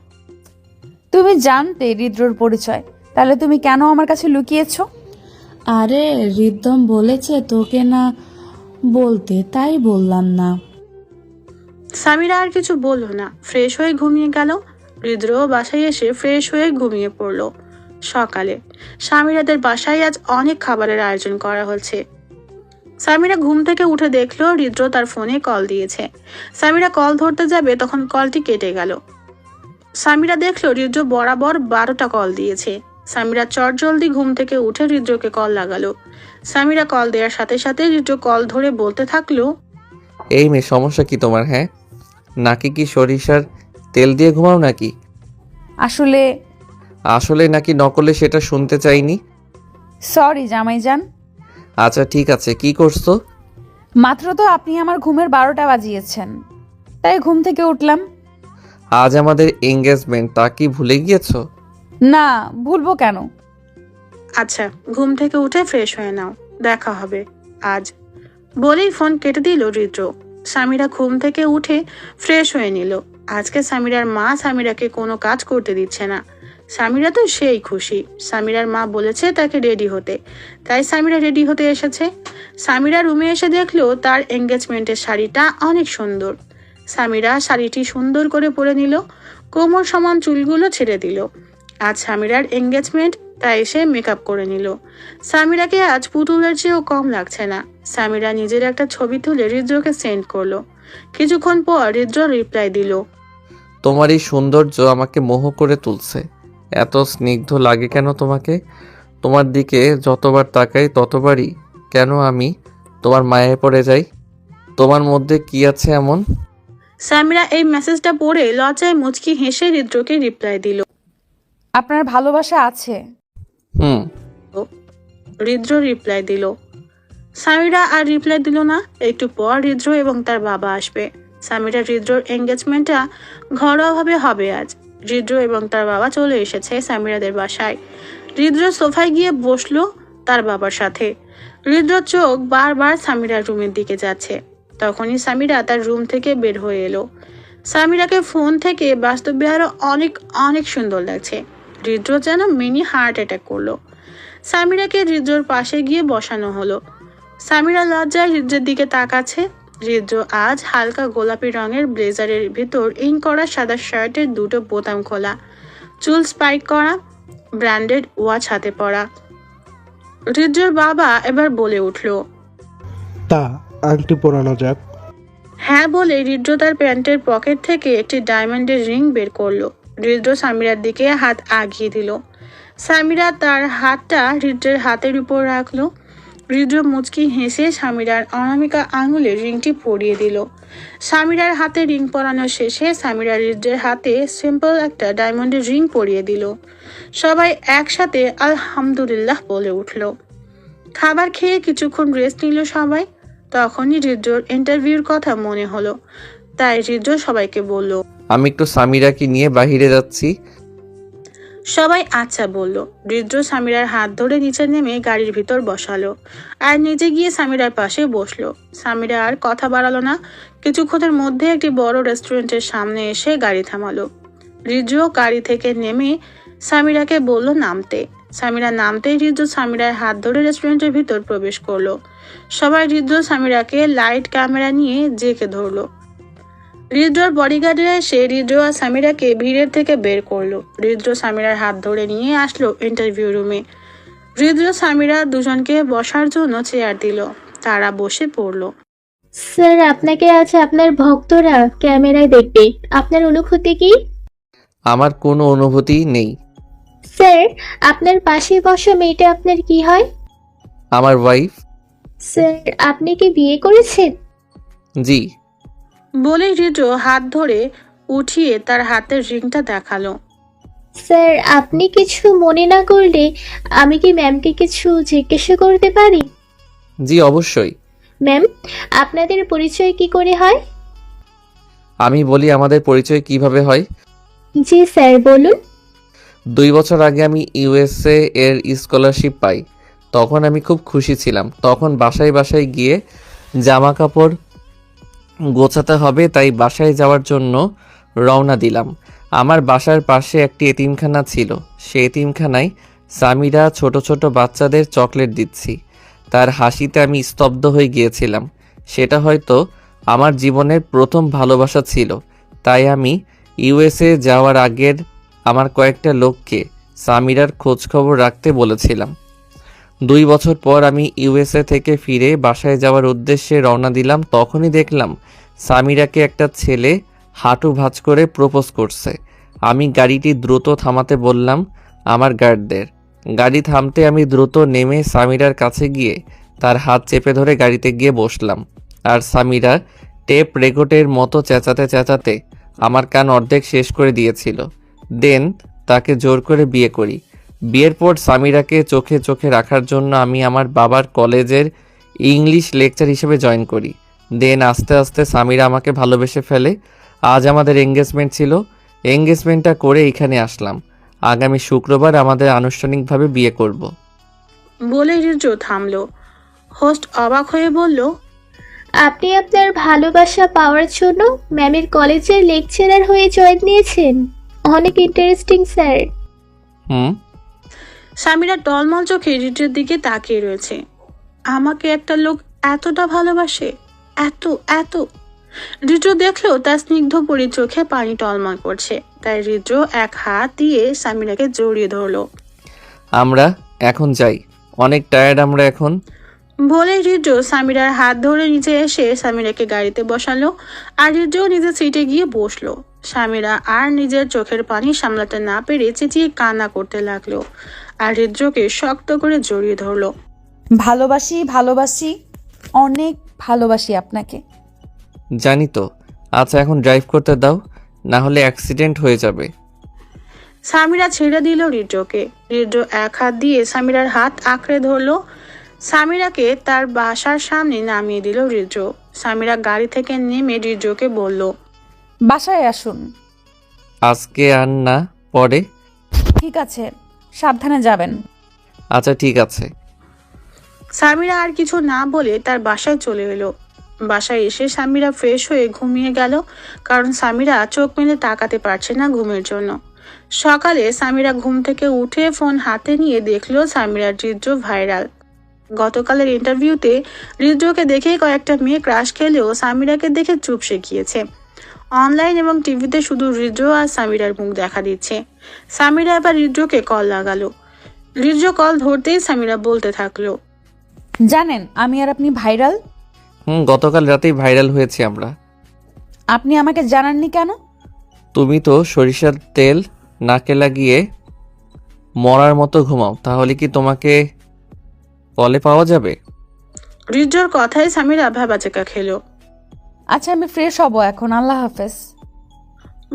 তুমি জানতে হৃদ্রর পরিচয়, তাহলে তুমি কেন আমার কাছে লুকিয়েছো? আরে রিদ্দম বলেছে তোকে না বলতে, তাই বললাম না। সামিরা আর কিছু বলল না, ফ্রেশ হয়ে ঘুমিয়ে গেল। হৃদ্র বাসায় এসে ফ্রেশ হয়ে ঘুমিয়ে পড়লো। সকালে সামিরাদের বাসায় আজ অনেক খাবারের আয়োজন করা হচ্ছে। সামিরা ঘুম থেকে উঠে দেখলো হৃদ্র তার ফোনে কল দিয়েছে। সামিরা কল ধরতে যাবে, তখন কলটি কেটে গেল। সামিরা দেখলো হৃদ্র বরাবর 12টা কল দিয়েছে। সামিরা চটজলদি ঘুম থেকে উঠে হৃদ্রকে কল লাগালো। সামিরা কল দেওয়ার সাথে সাথে হৃদ্র কল ধরে বলতে থাকলো, এই মেয়ে, সমস্যা কি তোমার? হ্যাঁ, নাকি কি সরিষার তেল দিয়ে ঘুমাও নাকি? আসলে নাকি নকলে, সেটা শুনতে চাইনি। সরি জামাইজান। আচ্ছা ঠিক আছে, কি করছো? মাত্র তো আপনি আমার ঘুমের 12টা বাজিয়েছেন, তাই ঘুম থেকে উঠলাম। আজ আমাদের এঙ্গেজমেন্ট, তা কি ভুলে গিয়েছো? না, ভুলবো কেন? আচ্ছা, ঘুম থেকে উঠে ফ্রেশ হয়ে নাও, দেখা হবে আজ। বলেই ফোন কেটে দিল হৃদ্র। সামিরা ঘুম থেকে উঠে ফ্রেশ হয়ে নিল। আজকে সামিরার মা সামিরাকে কোনো কাজ করতে দিচ্ছে না। সামিরা তো সেই খুশি। সামিরার মা বলেছে তাকে রেডি হতে, তাই সামিরা রেডি হতে এসেছে। সামিরা রুমে এসে দেখলো তার এঙ্গেজমেন্টের শাড়িটা অনেক সুন্দর। সামিরা শাড়িটি সুন্দর করে পরে নিল, কোমর সমান চুলগুলো ছেড়ে দিল। আজ সামিরার এঙ্গেজমেন্ট, তাই সে মেকআপ করে নিল। সামিরাকে আজ পুতুলের চেয়েও কম লাগছে না। সামিরা নিজের একটা ছবি তুলে হৃদ্রকে সেন্ড করলো। কিছুক্ষণ পর হৃদ্র রিপ্লাই দিল, তোমার এই সৌন্দর্য আমাকে মোহ করে তুলছে। এত স্নিগ্ধ লাগে কেন তোমাকে? তোমার দিকে যতবার তাকাই ততবারই কেন আমি তোমার মায়ায় পড়ে যাই? তোমার মধ্যে কি আছে এমন? সামিরা এই মেসেজটা পড়ে লজ্জায় মুচকি হেসে হৃদ্রকে রিপ্লাই দিল, আপনার ভালোবাসা আছে। হৃদ্র রিপ্লাই দিল। সামিরা আর রিপ্লাই দিল না। একটু পর হৃদ্র এবং তার বাবা আসবে। সামিরা হৃদ্রর এঙ্গেজমেন্টটা ঘরোয়াভাবে হবে আজ। হৃদ্র এবং তার বাবা চলে এসেছে সামিরাদের বাসায়। হৃদ্র সোফায় গিয়ে বসলো তার বাবার সাথে। হৃদ্র চোখ বারবার সামিরার রুমের দিকে যাচ্ছে। তখনই সামিরা তার রুম থেকে বের হয়ে এলো। সামিরাকে ফোন থেকে বাস্তবে আরো অনেক অনেক সুন্দর লাগছে। হৃদ্র যেন মিনি হার্ট অ্যাটাক করলো। সামিরাকে হৃদ্রর পাশে গিয়ে বসানো হলো। সামিরা লজ্জায় হৃদ্রের দিকে তাকাচ্ছে। হৃদ্র আজ হালকা গোলাপি রঙের ব্লেজারের ভিতর ইন করা সাদা শার্টের দুটো বোতাম খোলা, চুল স্পাইক করা, ব্র্যান্ডেড ওয়াচ হাতে পরা। হৃদ্রর বাবা এবার বলে উঠল, তা আংটি পরানো যাক। হ্যাঁ বলে হৃদ্র তার প্যান্টের পকেট থেকে একটি ডায়মন্ডের রিং বের করলো। হৃদ্র সামিরার দিকে হাত আগিয়ে দিল। সামিরা তার হাতটা হৃদ্রের হাতের উপর রাখলো। হৃদ্র মুচকি হেসে সামিরার অনামিকা আঙুলে রিংটি পরিয়ে দিল। সামিরার হাতে রিং পরানো শেষে সামিরা হৃদ্রের হাতে সিম্পল একটা ডায়মন্ডের রিং পরিয়ে দিল। সবাই একসাথে আলহামদুলিল্লাহ বলে উঠল। খাবার খেয়ে কিছুক্ষণ রেস্ট নিল সবাই। তখনই হৃদ্রর ইন্টারভিউর কথা মনে হলো, তাই হৃদ্র সবাইকে বলল, আমি একটু সামিরাকে নিয়ে বাইরে যাচ্ছি। সবাই আচ্ছা বলল। হৃদ্র সামিরার হাত ধরে নিচে নেমে গাড়ির ভিতর বসালো আর নিজে গিয়ে সামিরার পাশে বসলো। সামিরা আর কথা বাড়ালো না। কিছুক্ষণের মধ্যে একটি বড় রেস্টুরেন্টের সামনে এসে গাড়ি থামালো। হৃদ্র গাড়ি থেকে নেমে সামিরাকে বলল নামতে। সামিরা নামতেই হৃদ্র সামিরার হাত ধরে রেস্টুরেন্টের ভিতর প্রবেশ করলো। সবাই হৃদ্র সামিরাকে লাইট ক্যামেরা নিয়ে জেঁকে ধরলো। হৃদ্রর বডিগার্ডরা এসে হৃদ্র আর সামিরাকে ভিড়ের থেকে বের করলো। হৃদ্র সামিরার হাত ধরে নিয়ে আসলো ইন্টারভিউ রুমে। হৃদ্র সামিরা দুজনকে বসার জন্য চেয়ার দিল। তারা বসে পড়ল। স্যার, আপনাকে আজ আপনার ভক্তরা ক্যামেরায় দেখবে, আপনার অনুভূতি কি? আমার কোনো অনুভূতি নেই। স্যার, আপনার পাশে বসা মেয়েটা আপনার কি হয়? আমার ওয়াইফ। স্যার, আপনি কি বিয়ে করেছেন? জি। বলে হৃদ্র হাত ধরে উঠিয়ে তার হাতের রিংটা দেখালো। স্যার, আপনি কিছু মনে না করলে আমি কি ম্যামকে কিছু জিজ্ঞাসা করতে পারি? জি অবশ্যই। ম্যাম, আপনাদের পরিচয় কি করে হয়? আমি বলি আমাদের পরিচয় কিভাবে হয়। জি স্যার, বলুন। 2 বছর আগে আমি ইউএসএ এর স্কলারশিপ পাই। তখন আমি খুব খুশি ছিলাম। তখন বাসায় বাসায় গিয়ে জামা কাপড় গোছাতে হবে, তাই বাসায় যাওয়ার জন্য রওনা দিলাম। আমার বাসার পাশে একটি এতিমখানা ছিল। সেই এতিমখানায় সামিরা ছোট ছোট বাচ্চাদের চকলেট দিচ্ছি। তার হাসিতে আমি স্তব্ধ হয়ে গিয়েছিলাম। সেটা হয়তো আমার জীবনের প্রথম ভালোবাসা ছিল। তাই আমি ইউএসএ যাওয়ার আগের আমার কয়েকটা লোককে সামিরার খোঁজখবর রাখতে বলেছিলাম। 2 বছর পর আমি ইউএসএ থেকে ফিরে বাসায় যাওয়ার উদ্দেশ্যে রওনা দিলাম। তখনই দেখলাম সামিরাকে একটা ছেলে হাঁটু ভাঁজ করে প্রপোজ করছে। আমি গাড়িটি দ্রুত থামাতে বললাম আমার গার্ডদের। গাড়ি থামতে আমি দ্রুত নেমে সামিরার কাছে গিয়ে তার হাত চেপে ধরে গাড়িতে গিয়ে বসলাম। আর সামিরা টেপ রেকর্ডের মতো চেঁচাতে চেঁচাতে আমার কান অর্ধেক শেষ করে দিয়েছিল। দেন তাকে জোর করে বিয়ে করি। বিয়ের পর সামিরাকে চোখে চোখে রাখার জন্য আমি আমার বাবার কলেজের ইংলিশ লেকচার হিসেবে জয়েন করি। দেন আস্তে আস্তে সামিরা আমাকে ভালোবেসে ফেলে। আজ আমাদের এঙ্গেজমেন্ট ছিল। এঙ্গেজমেন্টটা করে এখানে আসলাম। আগামী শুক্রবার আমাদের আনুষ্ঠানিকভাবে বিয়ে করব। বলে হৃদ্র থামলো। হোস্ট অবাক হয়ে বলল, আপনি আপনার ভালোবাসা পাওয়ার জন্য ম্যামের কলেজের লেকচারার হয়ে জয়েন নিয়েছেন? অনেক ইন্টারেস্টিং স্যার। সামিরা টলমল চোখে হৃদ্রের দিকে তাকিয়ে রয়েছে। আমাকে একটা লোক এতটা ভালোবাসে, এত এত। হৃদ্র দেখলো তার স্নিগ্ধ পরি চোখে পানি টলমল করছে। তাই হৃদ্র এক হাত দিয়ে সামিরাকে জড়িয়ে ধরলো। আমরা এখন যাই, অনেক টায়ার্ড আমরা এখন। বলে হৃদ্র সামিরার হাত ধরে নিচে এসে সামিরাকে গাড়িতে বসালো আর হৃদ্র নিজের সিটে গিয়ে বসলো। সামিরা আর নিজের চোখের পানি সামলাতে না পেরে চেঁচিয়ে কান্না করতে লাগলো আর হৃদ্রকে শক্ত করে জড়িয়ে ধরলো। ভালোবাসি ভালোবাসি, অনেক ভালোবাসি আপনাকে। জানি তো। আচ্ছা এখন ড্রাইভ করতে দাও, না হলে অ্যাক্সিডেন্ট হয়ে যাবে। সামিরা ছেড়ে দিল হৃদ্রকে। হৃদ্র এক হাত দিয়ে সামিরার হাত আঁকড়ে ধরলো। সামিরাকে তার বাসার সামনে নামিয়ে দিল হৃদ্র। সামিরা গাড়ি থেকে নেমে হৃদ্রকে বলল, বাসায় আসুন। আজকে আর না, পরে। ঠিক আছে, সাবধানে যাবেন। আচ্ছা ঠিক আছে। সামিরা আর কিছু না বলে তার বাসায় চলে এলো। বাসায় এসে সামিরা ফ্রেশ হয়ে ঘুমিয়ে গেল, কারণ সামিরা চোখ মেলে তাকাতে পারছে না ঘুমের জন্য। সকালে সামিরা ঘুম থেকে উঠে ফোন হাতে নিয়ে দেখলো সামিরার হৃদ্র ভাইরাল। গতকালের ইন্টারভিউতে হৃদ্রকে দেখে কয়েকটা মেয়ে ক্রাশ খেলেও সামিরাকে দেখে চুপসে গিয়েছে। অনলাইন এবং টিভিতে শুধু হৃদ্র আর সামিরার মুখ দেখা দিচ্ছে। সামিরা এবার হৃদ্রকে কল লাগালো। হৃদ্র কল ধরতেই সামিরা বলতে থাকলো, জানেন আমি আর আপনি ভাইরাল। গতকাল রাতেই ভাইরাল হয়েছি আমরা। আপনি আমাকে জানাননি কেন? তুমি তো সরিষার তেল নাকে লাগিয়ে মরার মতো ঘুমাও, তাহলে কি তোমাকে কলে পাওয়া যাবে? হৃদ্রর কথায় সামিরা ভ্যাবাচেকা খেলো। আচ্ছা আমি ফ্রেশ হব এখন, আল্লাহ হাফেজ।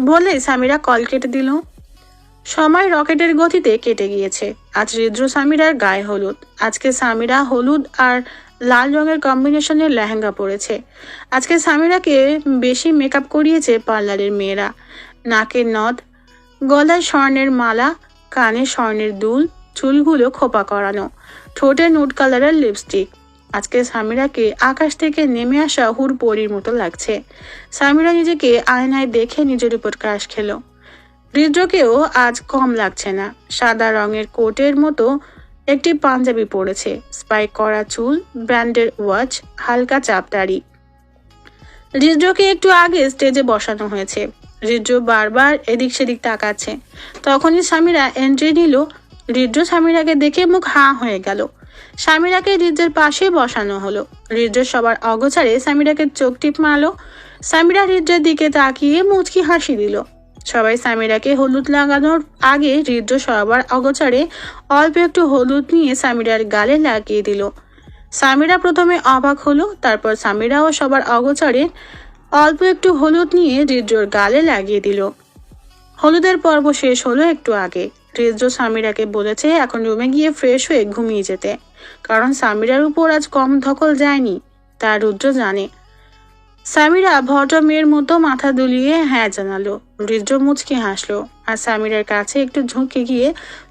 বলে সামিরা কল কেটে দিল। সময় রকেটের গতিতে কেটে গিয়েছে। আজ হৃদ্র সামিরার গায়ে হলুদ। আজকে সামিরা হলুদ আর লাল রঙের কম্বিনেশনের লেহেঙ্গা পরেছে। আজকে সামিরাকে বেশি মেকআপ করিয়েছে পার্লারের মেয়েরা। নাকের নথ, গলায় স্বর্ণের মালা, কানে স্বর্ণের দুল, চুলগুলো খোপা করানো, ঠোঁটে নুড কালারের লিপস্টিক। আজকে সামিরাকে আকাশ থেকে নেমে আসা হুড়পরির মতো লাগছে। সামিরা নিজেকে আয়নায় দেখে নিজের উপর ক্রাশ খেলো। হৃদ্রকেও আজ কম লাগছে না। সাদা রঙের কোটের মতো একটি পাঞ্জাবি পরেছে, স্পাইক করা চুল, ব্র্যান্ডের ওয়াচ, হালকা চাপদাড়ি। হৃদ্রকে একটু আগে স্টেজে বসানো হয়েছে। হৃদ্র বারবার এদিক সেদিক তাকাচ্ছে। তখনই সামিরা এন্ট্রি নিল। হৃদ্র সামিরাকে দেখে মুখ হাঁ হয়ে গেল। সামিরাকে হৃদ্রের পাশে বসানো হলো। হৃদ্র সবার অগোচরে সামিরাকে চোখ টিপ মারলো। সামিরা হৃদ্রের দিকে তাকিয়ে মুচকি হাসি দিল। সবাই সামিরাকে হলুদ লাগানোর আগে হৃদ্র সবার অগোচরে অল্প একটু হলুদ নিয়ে সামিরার গালে লাগিয়ে দিল। সামিরা প্রথমে অবাক হলো, তারপর সামিরাও সবার অগোচরে অল্প একটু হলুদ নিয়ে হৃদ্রর গালে লাগিয়ে দিল। হলুদের পর্ব শেষ হলো একটু আগে। হৃদ্র সামিরাকে বলেছে এখন রুমে গিয়ে ফ্রেশ হয়ে ঘুমিয়ে যেতে, কারণ সামিরার উপর আজ কম ধকল যায়নি, তা রুদ্র জানে। সামিরা ভদ্র মেয়ের মতো মাথা দুলিয়ে হ্যাঁ জানালো। হৃদ্র মুচকি হাসলো আর সামিরার কাছে একটু ঝুঁকে গিয়ে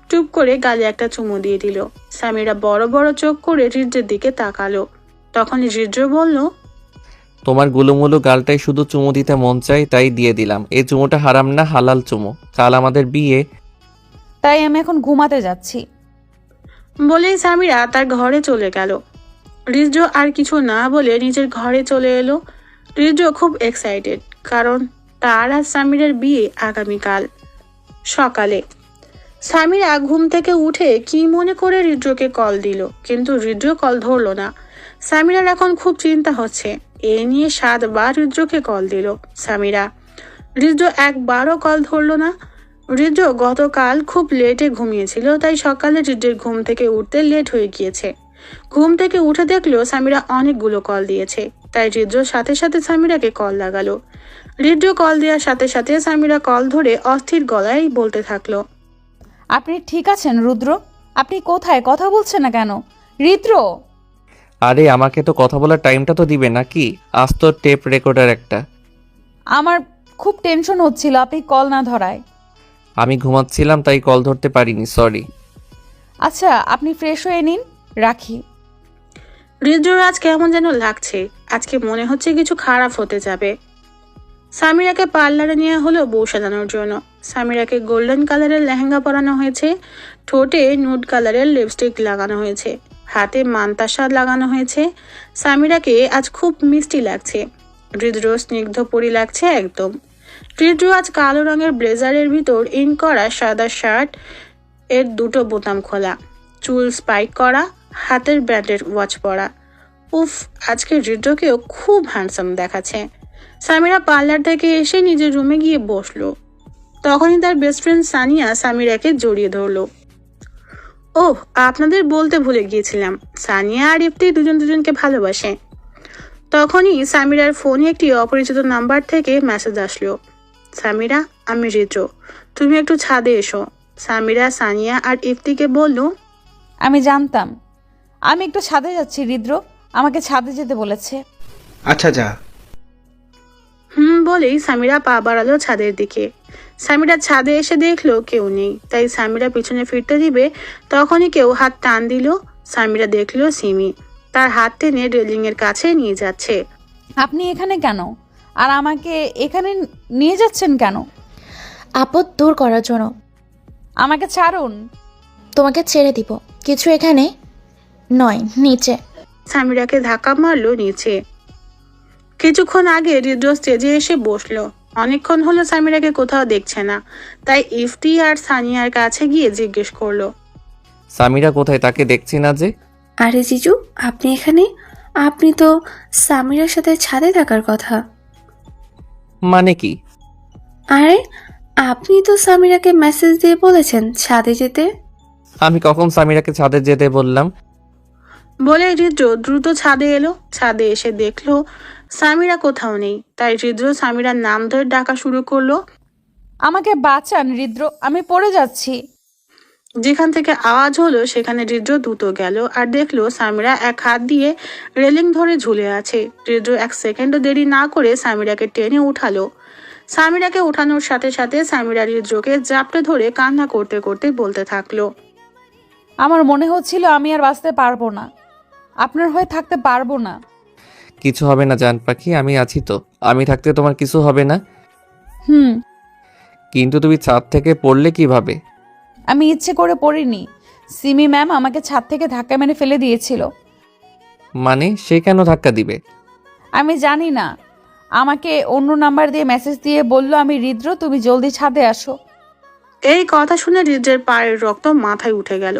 টুপ করে গালে একটা চুমু দিয়ে দিল। সামিরা বড় বড় চোখ করে হৃদ্রের দিকে তাকালো। তখনই হৃদ্র বলল, তোমার গুলুমুলু গালটাই শুধু চুমু দিতে মন চাই, তাই দিয়ে দিলাম। এই চুমুটা হারাম না, হালাল চুমু। কাল আমাদের বিয়ে, তাই আমি এখন ঘুমাতে যাচ্ছি। বলেই সামিরা তার ঘরে চলে গেল। হৃদ্র আর কিছু না বলে নিজের ঘরে চলে এলো। হৃদ্র খুব এক্সাইটেড, কারণ তার আর সামিরার বিয়ে আগামীকাল সকালে। সামিরা ঘুম থেকে উঠে কি মনে করে হৃদ্রকে কল দিল, কিন্তু হৃদ্র কল ধরলো না। সামিরার এখন খুব চিন্তা হচ্ছে। এ নিয়ে 7 বার হৃদ্রকে কল দিল সামিরা। হৃদ্র একবারও কল ধরলো না। হৃদ্র গতকাল খুব লেটে ঘুমিয়েছিল, তাই সকালে হৃদ্রের ঘুম থেকে উঠতে লেট হয়ে গিয়েছে। ঘুম থেকে উঠে দেখলো সামিরা অনেকগুলো কল দিয়েছে, তাই হৃদ্রর সাথে সাথে সামিরাকে কল লাগালো। হৃদ্র কল দেওয়ার সাথে সাথে সামিরা কল ধরে অস্থির গলায় বলতে থাকলো, আপনি ঠিক আছেন রুদ্র? আপনি কোথায়? কথা বলছেন না কেন? হৃদ্র! আরে আমাকে তো কথা বলার টাইমটা তো দিবে নাকি? আজ তো টেপ রেকর্ডার একটা। আমার খুব টেনশন হচ্ছিল আপনি কল না ধরায়। আমি ঘুমাচ্ছিলাম তাই কল ধরতে পারিনি, সরি। আচ্ছা আপনি ফ্রেশ হয়ে নিন, রাখি। হৃদ্রর আজ কেমন যেন লাগছে। আজকে মনে হচ্ছে কিছু খারাপ হতে যাবে। সামিরাকে পার্লারে নেওয়া হলো বউ সাজানোর জন্য। সামিরাকে গোল্ডেন কালারের লেহেঙ্গা পরানো হয়েছে, ঠোঁটে নুড কালারের লিপস্টিক লাগানো হয়েছে, হাতে মান্তাসা লাগানো হয়েছে। সামিরাকে আজ খুব মিষ্টি লাগছে। হৃদ্র স্নিগ্ধ পরি লাগছে একদম। হৃদ্র আজ কালো রঙের ব্লেজারের ভিতর ইন করা সাদা শার্ট এর 2টো বোতাম খোলা, চুল স্পাইক করা, হাতের ব্র্যান্ডের ওয়াচ পরা। উফ, আজকে হৃদ্রকেও খুব হ্যান্ডসাম দেখাচ্ছে। সামিরা পার্লার থেকে এসে নিজের রুমে গিয়ে বসলো। তখনই তার বেস্ট ফ্রেন্ড সানিয়া সামিরাকে জড়িয়ে ধরলো। ওহ, আপনাদের বলতে ভুলে গিয়েছিলাম, সানিয়া আর ইফতি দুজনকে ভালোবাসে। তখনই সামিরার ফোনে একটি অপরিচিত নাম্বার থেকে মেসেজ আসলো, সামিরা, আমি হৃদ্র, তুমি একটু ছাদে এসো। সামিরা সানিয়া আর ইফতিকে বলল, আমি জানতাম। আমি একটু ছাদে যাচ্ছি হৃদ্র, আমাকে ছাদে যেতে বলেছে। আচ্ছা যা। বলেই সামিরা পা বাড়ালো ছাদের দিকে। সামিরা ছাদে এসে দেখলো কেউ নেই, তাই সামিরা পিছনে ফিরতে দিবে তখনই কেউ হাত টান দিল। সামিরা দেখলো সিমি তার হাত টেনে রেলিং এর কাছে নিয়ে যাচ্ছে। আপনি এখানে কেন? আর আমাকে এখানে নিয়ে যাচ্ছেন কেন? আপদ দূর করার জন্য। আমাকে ছাড়ুন। তোমাকে ছেড়ে দিব, কিছু এখানে নয়, নিচে। সামিরাকে ধাক্কা মারলো নিচে। কিছুক্ষণ আগে হৃদ্র স্টেজে এসে বসলো। অনেকক্ষণ হলো সামিরাকে কোথাও দেখছে না, তাই ইফতি আর সানিয়ার কাছে গিয়ে জিজ্ঞেস করলো। সামিরা কোথায়? তাকে দেখছি না যে। আরে জিজু, আপনি এখানে? আপনি তো সামিরার সাথে ছাদে থাকার কথা। মানে কি? আরে আপনি তো সামিরাকে মেসেজ দিয়ে বলেছেন ছাদে যেতে। আমি কখন সামিরাকে ছাদে যেতে বললাম? বলে হৃদ্র দ্রুত ছাদে এলো। ছাদে এসে দেখলো সামিরা কোথাও নেই, তাই হৃদ্র সামিরার নাম ধরে ডাকা শুরু করলো। আমাকে বাঁচান হৃদ্র, আমি পড়ে যাচ্ছি। যেখান থেকে আওয়াজ হলো সেখানে হৃদ্র দ্রুত গেল আর দেখলো সামিরা এক হাত দিয়ে রেলিং ধরে ঝুলে আছে। হৃদ্র এক সেকেন্ডও দেরি না করে সামিরাকে টেনে উঠালো। সামিরাকে উঠানোর সাথে সাথে সামিরা হৃদ্রকে জাপটে ধরে কান্না করতে করতে বলতে থাকলো। আমার মনে হচ্ছিল আমি আর বাঁচতে পারবো না, আপনার হয়ে থাকতে পারবো না। কিছু হবে না জান পাখি, আমি আছি তো। আমি থাকতে তোমার কিছু হবে না। হুম। কিন্তু তুমি ছাদ থেকে পড়লে কিভাবে? আমি ইচ্ছে করে পড়িনি, সিমি ম্যাম আমাকে ছাদ থেকে ধাক্কা মেরে ফেলে দিয়েছিল। মানে সে কেন ধাক্কা দিবে? আমি জানি না, আমাকে অন্য নাম্বার দিয়ে মেসেজ দিয়ে বলল আমি হৃদ্র, তুমি জলদি ছাদে আসো। এই কথা শুনে হৃদ্রের পায়ের রক্ত মাথায় উঠে গেল।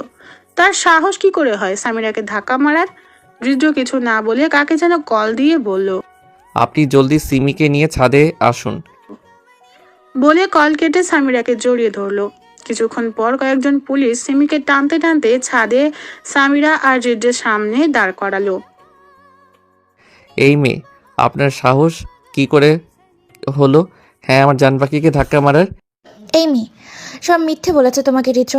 তার সাহস কি করে হয় সামিরাকে ধাক্কা মারার? হৃদ্র কিছু না বলে কাকে যেন কল দিয়ে বলল। আপনি জলদি সিমিকে নিয়ে ছাদে আসুন। বলে কল কেটে সামিরাকে জড়িয়ে ধরলো। কিছুক্ষণ পর কয়েকজন পুলিশ সিমিকে টানতে টানতে ছাদে সামিরা আর হৃদ্রের সামনে দাঁড় করালো। এই মেয়ে, আপনার সাহস কি করে হলো? হ্যাঁ, আমার জান পাখিকে ধাক্কা মারার? এই মেয়ে সব মিথ্যে বলেছে তোমাকে হৃদ্র।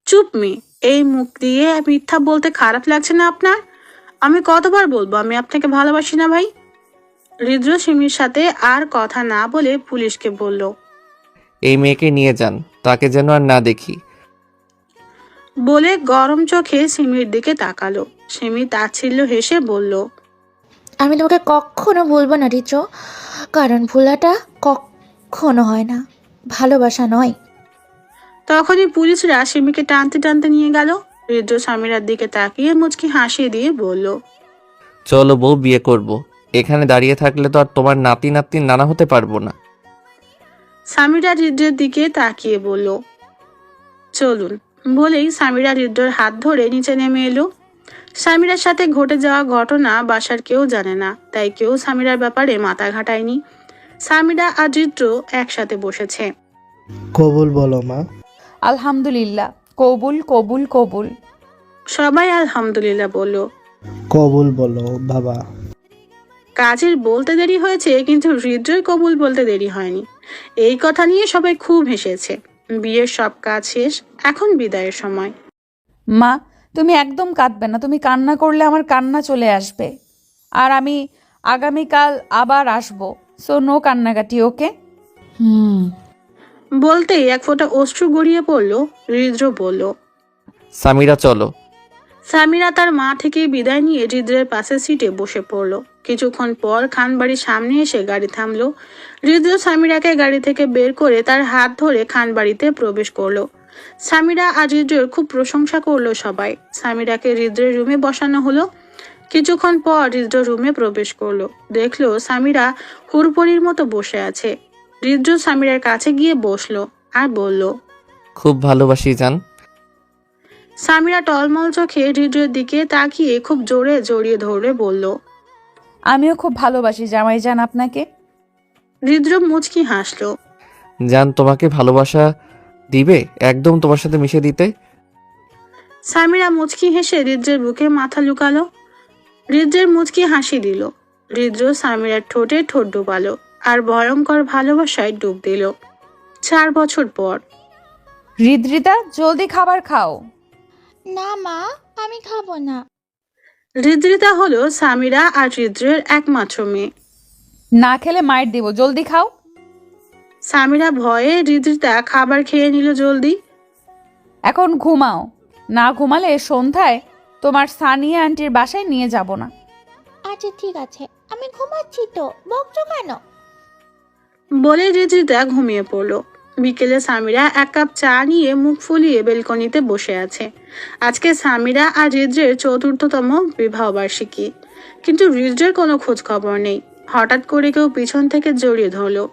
চুপ মেয়ে, এই মুখ দিয়ে মিথ্যা বলতে খারাপ লাগছে না আপনার? আমি কতবার বলবো আমি আপনাকে ভালোবাসি না ভাই? হৃদ্র সিমির সাথে আর কথা না বলে পুলিশকে বলল। এই মেয়েকে নিয়ে যান, তাকে যেন আর না দেখি। বলে গরম চোখে সিমির দিকে তাকালো। সিমি তাচ্ছিল্য হেসে বলল, আমি তোমাকে কখনো ভুলবো না হৃদ্র, কারণ ভোলাটা কখনো হয় না, ভালোবাসা নয়। তখনই পুলিশরা সিমিকে টানতে টানতে নিয়ে গেল। হৃদ্র সামিরার দিকে তাকিয়ে মুচকি হাসি দিয়ে বলল, চলো বউ, বিয়ে করব। এখানে দাঁড়িয়ে থাকলে তো আর তোমার নাতি নাতনির নানা হতে পারবো না। সামিরা হৃদ্রের দিকে তাকিয়ে বলল, চলুন। বলেই সামিরা হৃদ্রর হাত ধরে নিচে নেমে এলো। সামিরার সাথে ঘটে যাওয়া ঘটনা বাসার কেউ জানে না, তাই কেউ সামিরার ব্যাপারে মাথা ঘাটায়নি। সামিরা আর হৃদ্র একসাথে বসেছে। কবুল বলো মা। আলহামদুলিল্লাহ, কবুল কবুল কবুল। সবাই আলহামদুলিল্লাহ বলল। কবুল বলো বাবা। কাজের বলতে দেরি হয়েছে, কিন্তু হৃদ্রই কবুল বলতে দেরি হয়নি। এই কথা নিয়ে সবাই খুব হেসেছে। বিয়ের সব কাজ শেষ, এখন বিদায়ের সময়। মা, তুমি একদম কাঁদবে না, তুমি কান্না করলে আমার কান্না চলে আসবে। আর আমি আগামীকাল আবার আসবো, সো নো কান্নাকাটি, ওকে? হুম। বলতেই এক ফোঁটা অশ্রু গড়িয়ে পড়ল। হৃদ্র বলল, সামিরা চলো। সামিরা তার মা থেকে বিদায় নিয়ে হৃদ্রের পাশের সিটে বসে পড়ল। কিছুক্ষণ পর খানবাড়ির সামনে এসে গাড়ি থামলো। হৃদ্র সামিরাকে গাড়ি থেকে বের করে তার হাত ধরে খানবাড়িতে প্রবেশ করলো। সামিরা আর হৃদ্রের খুব প্রশংসা করলো সবাই। সামিরাকে হৃদ্রের রুমে বসানো হলো। কিছুক্ষণ পর হৃদ্র রুমে প্রবেশ করলো। দেখলো সামিরা হুড়পড়ির মতো বসে আছে। হৃদ্র সামিরার কাছে গিয়ে বসলো আর বলল, খুব ভালোবাসি জান। সামিরা টলমল চোখে হৃদ্রের দিকে তাকিয়ে খুব জোরে জড়িয়ে ধরে বলল, আমিও খুব ভালোবাসি জামাইজান আপনাকে। হৃদ্র মুচকি হাসলো। জান তোমাকে ভালোবাসা দিবে, একদম তোমার সাথে মিশে দিতে। সামিরা মুচকি হেসে হৃদ্রের বুকে মাথা লুকালো। হৃদ্রের মুচকি হাসি দিল। হৃদ্র সামিরার ঠোঁটে ঠোঁট ডুবালো আর ভয়ঙ্কর ভালোবাসায় ডুব দিল। 4 বছর পর। হৃদ্রিতা, জলদি খাবার খাও। না মা, আমি খাবো না। হৃদ্রিতা হলো সামিরা আর হৃদ্রের একমাত্র মেয়ে। না খেলে মায়ের দিব, জলদি খাও। সামিরা ভয়ে হৃদ্রিতা খাবার খেয়ে নিল জলদি। এখন ঘুমাও, না ঘুমালে সন্ধ্যায় তোমার সানিয়া আন্টির বাসায় নিয়ে যাব না। আচ্ছা ঠিক আছে, আমি ঘুমাচ্ছি তো, বকছো কেন? বলে হৃদ্রিতা ঘুমিয়ে পড়লো। বিকেলে সামিরা এক কাপ চা নিয়ে মুখ ফুলিয়ে বেলকনিতে বসে আছে। আজকে সামিরা আর হৃদ্রের ৪র্থতম বিবাহবার্ষিকী, কিন্তু হৃদ্রের কোনো খোঁজ খবর নেই। হঠাৎ করে কেউ পিছন থেকে জড়িয়ে ধরলো।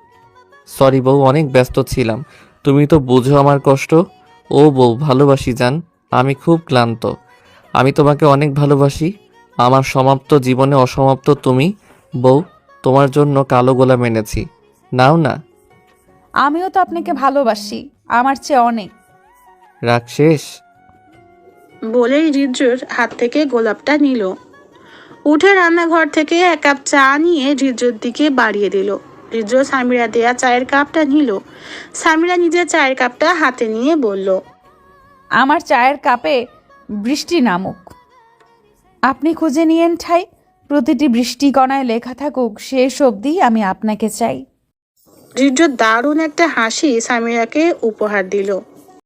সরি বউ, অনেক ব্যস্ত ছিলাম। তুমি তো বুঝো আমার কষ্ট। ও বউ, ভালোবাসি জান, আমি খুব ক্লান্ত। আমি তোমাকে অনেক ভালোবাসি। আমার সমাপ্ত জীবনে অসমাপ্ত তুমি। বউ, তোমার জন্য কালো গোলাপ এনেছি, নাও না। আমিও তো আপনাকে ভালোবাসি, আমার চেয়ে অনেক। রাগ শেষ? বলেই হৃদ্রের হাত থেকে গোলাপটা নিল। উঠে রান্নাঘর থেকে এক কাপ চা নিয়ে হৃদ্রের দিকে বাড়িয়ে দিল। হৃদ্র সামিরা দেয়া চায়ের কাপটা নিল। সামিরা নিজের চায়ের কাপটা হাতে নিয়ে বলল, আমার চায়ের কাপে বৃষ্টি নামুক, আপনি খুঁজে নিয়েন ঠাই। প্রতিটি বৃষ্টি কণায় লেখা থাকুক, শেষ অবধি আমি আপনাকে চাই। হৃদ্র দারুণ একটা হাসি সামিরাকে উপহার দিল।